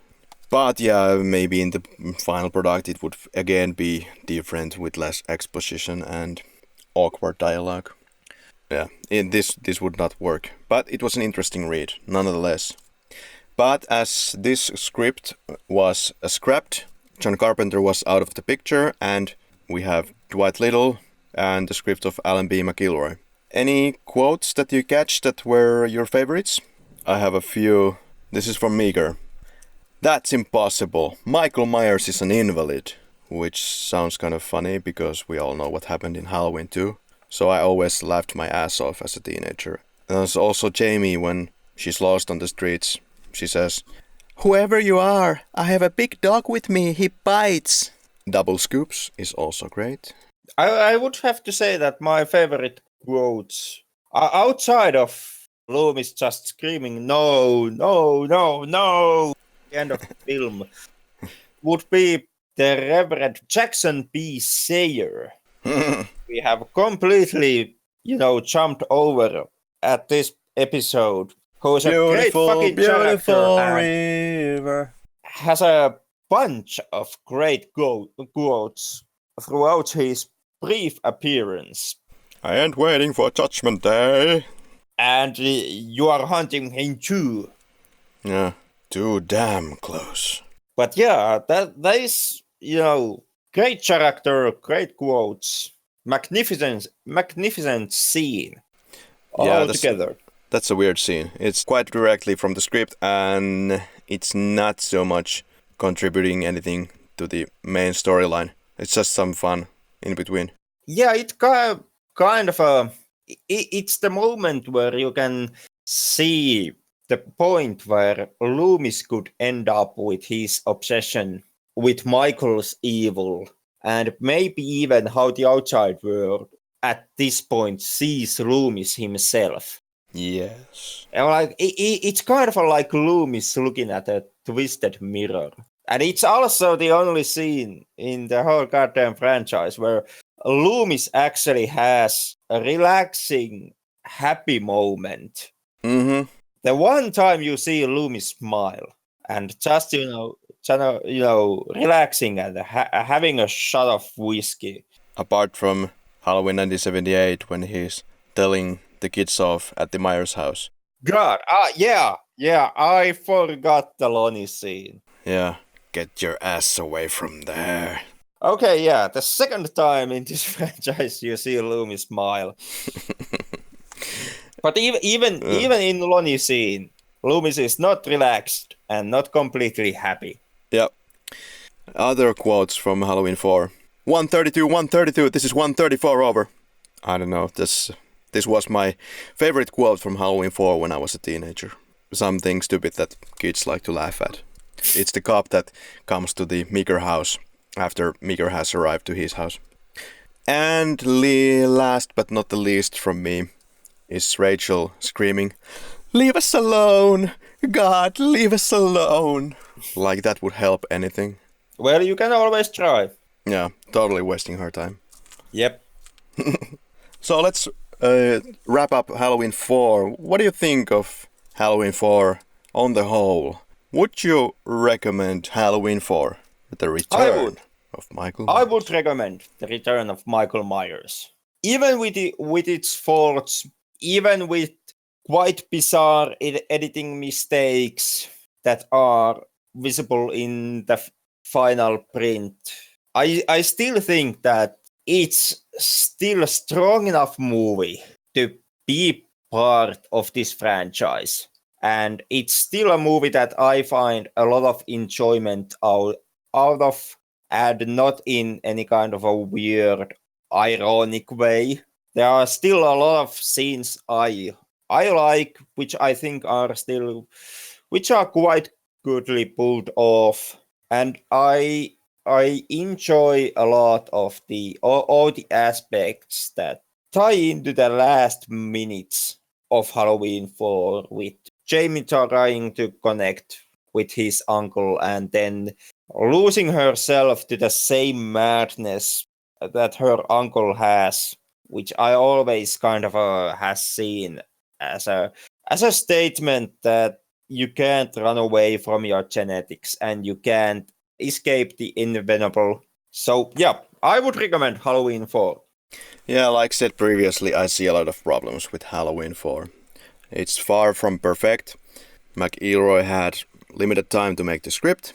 But yeah, maybe in the final product it would again be different with less exposition and awkward dialogue. Yeah, this would not work. But it was an interesting read, nonetheless. But as this script was scrapped, John Carpenter was out of the picture, and we have Dwight Little and the script of Alan B. McIlroy. Any quotes that you catch that were your favorites? I have a few. This is from Meager. "That's impossible. Michael Myers is an invalid." Which sounds kind of funny because we all know what happened in Halloween 2. So I always laughed my ass off as a teenager. There's also Jamie when she's lost on the streets. She says, "Whoever you are, I have a big dog with me, he bites." Double scoops is also great. I would have to say that my favorite quotes are outside of Loomis just screaming, "No, no, no, no," the end of the film, would be the Reverend Jackson P. Sayer. We have completely, jumped over at this episode. Who's a great fucking beautiful character river. has a bunch of great quotes throughout his brief appearance. "I ain't waiting for Judgment Day." And you are hunting him too. Yeah, too damn close. But yeah, that is, great character, great quotes, magnificent scene all together. That's a weird scene. It's quite directly from the script, and it's not so much contributing anything to the main storyline. It's just some fun in between. Yeah, it's kind of it's the moment where you can see the point where Loomis could end up with his obsession with Michael's evil, and maybe even how the outside world at this point sees Loomis himself. Yes. And it's kind of like Loomis looking at a twisted mirror. And it's also the only scene in the whole goddamn franchise where Loomis actually has a relaxing, happy moment. Mm-hmm. The one time you see Loomis smile and just relaxing and having a shot of whiskey. Apart from Halloween 1978 when he's telling the kids off at the Myers house. God, yeah, I forgot the Lonnie scene. Yeah, get your ass away from there. Okay, yeah, the second time in this franchise you see Loomis smile. But even in the Lonnie scene, Loomis is not relaxed and not completely happy. Yep. Other quotes from Halloween 4. 132, this is 134 over. I don't know, this was my favorite quote from Halloween 4 when I was a teenager. Something stupid that kids like to laugh at. It's the cop that comes to the Meeker house after Meeker has arrived to his house. And last but not the least from me is Rachel screaming, "Leave us alone! God, leave us alone!" Like that would help anything. Well, you can always try. Yeah, totally wasting her time. Yep. So let's wrap up Halloween 4. What do you think of Halloween 4 on the whole? Would you recommend Halloween 4? The return of Michael Myers? I would recommend the return of Michael Myers. Even with its faults, even with quite bizarre editing mistakes that are visible in the final print, I still think that it's still a strong enough movie to be part of this franchise. And it's still a movie that I find a lot of enjoyment out of, and not in any kind of a weird, ironic way. There are still a lot of scenes I like, which I think which are quite goodly pulled off. And I enjoy a lot of all the aspects that tie into the last minutes of Halloween 4, with Jamie trying to connect with his uncle and then losing herself to the same madness that her uncle has, which I always kind of has seen as a statement that you can't run away from your genetics and you can't escape the inevitable. So yeah, I would recommend Halloween 4. Yeah, like said previously, I see a lot of problems with Halloween 4. It's far from perfect. McElroy had limited time to make the script.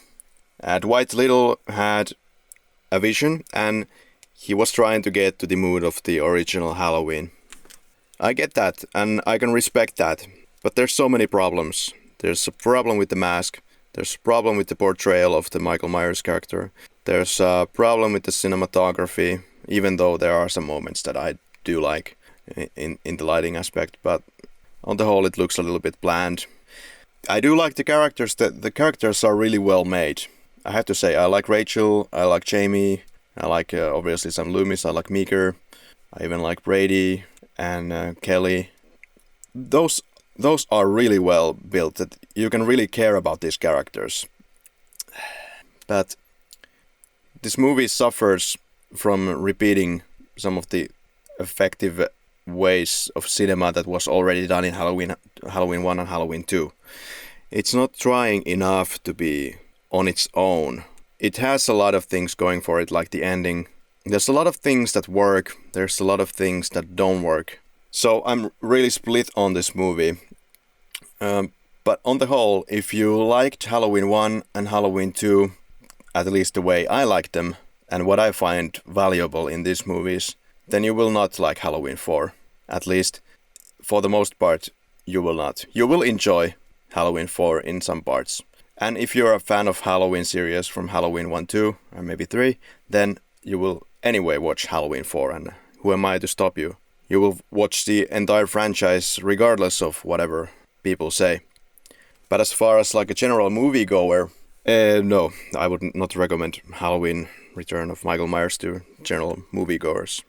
Dwight Little had a vision and he was trying to get to the mood of the original Halloween. I get that and I can respect that, but there's so many problems. There's a problem with the mask. There's a problem with the portrayal of the Michael Myers character. There's a problem with the cinematography, even though there are some moments that I do like in the lighting aspect, but on the whole it looks a little bit bland. I do like the characters. The characters are really well made. I have to say, I like Rachel, I like Jamie, I like obviously some Loomis, I like Meeker, I even like Brady and Kelly. Those are really well built, that you can really care about these characters. But this movie suffers from repeating some of the effective ways of cinema that was already done in Halloween 1 and Halloween 2. It's not trying enough to be on its own. It has a lot of things going for it, like the ending. There's a lot of things that work, there's a lot of things that don't work. So I'm really split on this movie. But on the whole, if you liked Halloween 1 and Halloween 2, at least the way I like them, and what I find valuable in these movies, then you will not like Halloween 4. At least, for the most part, you will not. You will enjoy Halloween 4 in some parts. And if you're a fan of Halloween series from Halloween 1, 2, or maybe 3, then you will anyway watch Halloween 4, and who am I to stop you? You will watch the entire franchise regardless of whatever people say. But as far as like a general moviegoer, no, I would not recommend Halloween Return of Michael Myers to general moviegoers.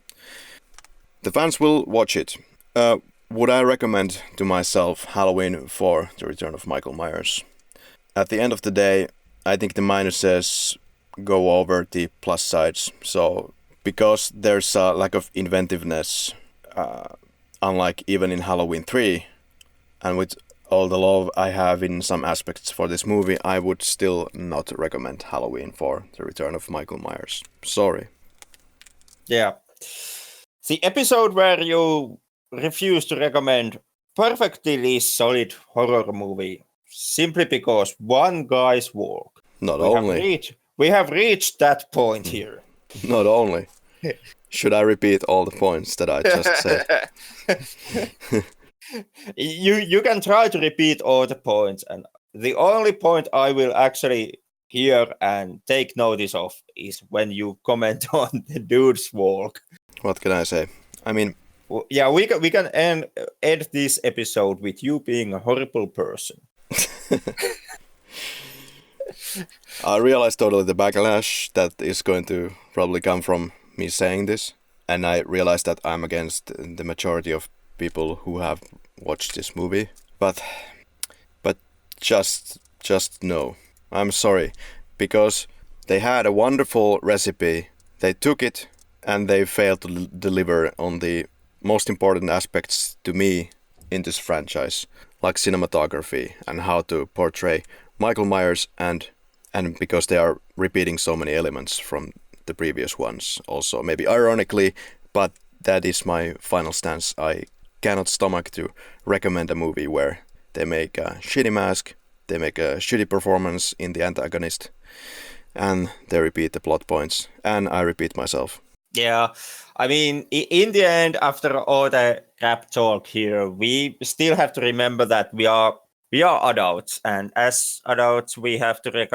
The fans will watch it. Would I recommend to myself Halloween 4, The Return of Michael Myers? At the end of the day, I think the minuses go over the plus sides. So because there's a lack of inventiveness, unlike even in Halloween 3, and with all the love I have in some aspects for this movie, I would still not recommend Halloween for the return of Michael Myers. Sorry. Yeah. The episode where you refuse to recommend perfectly solid horror movie simply because one guy's walk. We have reached that point here. Not only. Should I repeat all the points that I just said? You can try to repeat all the points, and the only point I will actually hear and take notice of is when you comment on the dude's walk. What can I say? I mean, yeah, we can end this episode with you being a horrible person. I realize totally the backlash that is going to probably come from me saying this, and I realize that I'm against the majority of people who have watched this movie, but just no. I'm sorry, because they had a wonderful recipe, they took it, and they failed to deliver on the most important aspects to me in this franchise, like cinematography and how to portray Michael Myers, and because they are repeating so many elements from the previous ones also, maybe ironically, but that is my final stance. I cannot stomach to recommend a movie where they make a shitty mask, they make a shitty performance in the antagonist, and they repeat the plot points, and I repeat myself. Yeah, I mean, in the end, after all the crap talk here, we still have to remember that we are adults, and as adults, we have to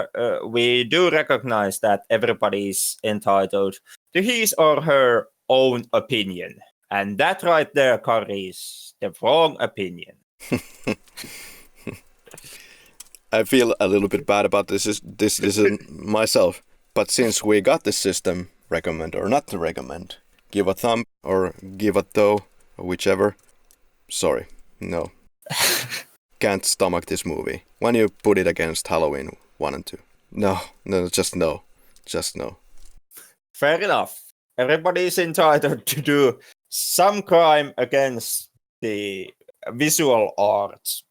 we do recognize that everybody is entitled to his or her own opinion, and that right there, Karri, is the wrong opinion. I feel a little bit bad about this decision myself, but since we got this system, recommend or not to recommend, give a thumb or give a toe, or whichever. Sorry, no. Can't stomach this movie. When you put it against Halloween 1 and 2. No, just no. Just no. Fair enough. Everybody is entitled to do some crime against the visual arts.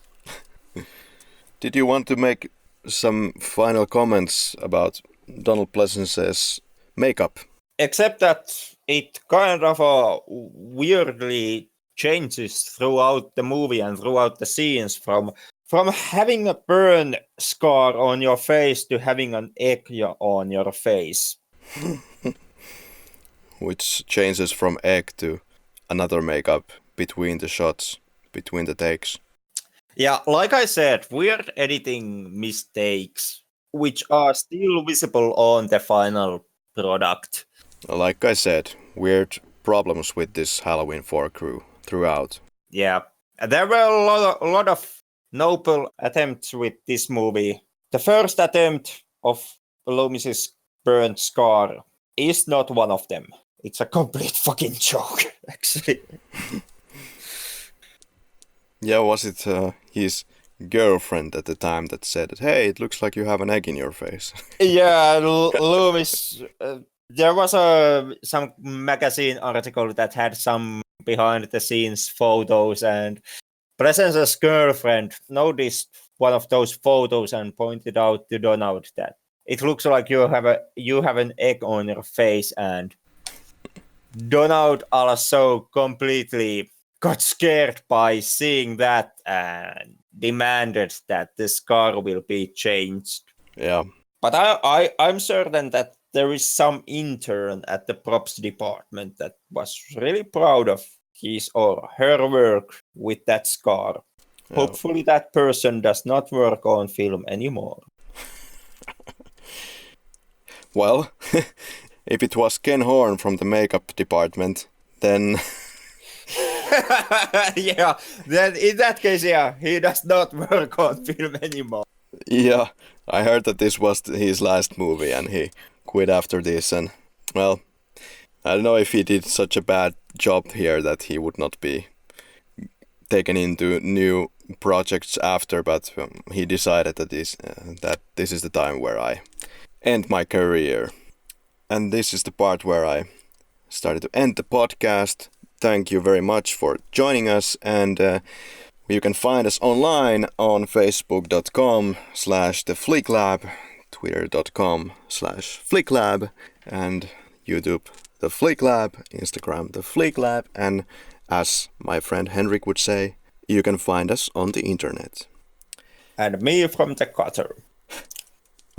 Did you want to make some final comments about Donald Pleasence's makeup? Except that it kind of weirdly changes throughout the movie and throughout the scenes, from having a burn scar on your face to having an egg on your face. Which changes from egg to another makeup between the shots, between the takes. Yeah, like I said, weird editing mistakes, which are still visible on the final product. Like I said, weird problems with this Halloween 4 crew throughout. Yeah, there were a lot of noble attempts with this movie. The first attempt of Loomis's burnt scar is not one of them. It's a complete fucking joke, actually. Yeah, was it his girlfriend at the time that said, "Hey, it looks like you have an egg in your face"? Yeah, Loomis. There was some magazine article that had some behind-the-scenes photos, and Pleasence's girlfriend noticed one of those photos and pointed out to Donald that it looks like you have an egg on your face, and Donald also completely got scared by seeing that and demanded that the scar will be changed. Yeah. But I'm certain that there is some intern at the props department that was really proud of his or her work with that scar. Yeah. Hopefully that person does not work on film anymore. Well, if it was Ken Horn from the makeup department, then... Yeah, then in that case, yeah, he does not work on film anymore. Yeah, I heard that this was his last movie and he quit after this, and, well, I don't know if he did such a bad job here that he would not be taken into new projects after, but he decided that this is the time where I end my career. And this is the part where I started to end the podcast. Thank you very much for joining us, and you can find us online on facebook.com/theflicklab, twitter.com/flicklab, and YouTube The Flick Lab, Instagram The Flick Lab, and as my friend Henrik would say, you can find us on the internet. And me from the gutter.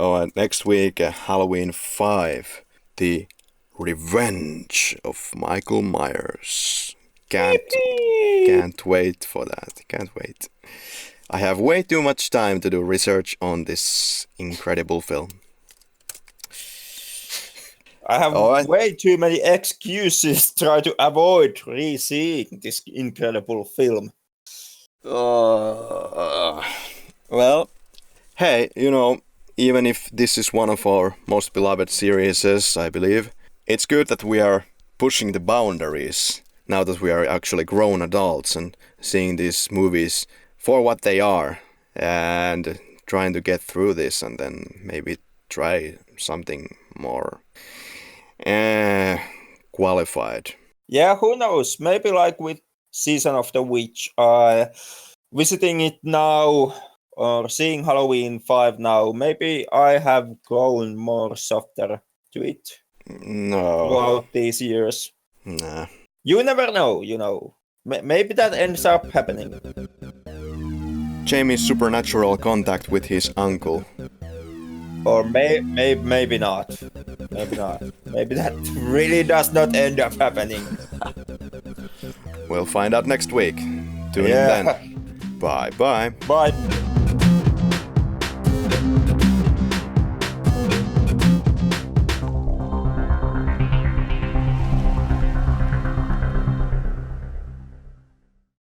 Oh, and next week, Halloween 5, The Revenge of Michael Myers. Can't wait for that. Can't wait. I have way too much time to do research on this incredible film. I have way too many excuses to try to avoid re-seeing this incredible film. Well, hey, even if this is one of our most beloved series, I believe, it's good that we are pushing the boundaries now that we are actually grown adults and seeing these movies for what they are and trying to get through this and then maybe try something more qualified. Yeah, who knows? Maybe like with Season of the Witch, visiting it now or seeing Halloween 5 now, maybe I have grown more softer to it. No. Throughout these years. Nah. You never know, Maybe that ends up happening. Jamie's supernatural contact with his uncle. Or maybe not. Maybe not. Maybe that really does not end up happening. We'll find out next week. Tune in then. Bye. Bye.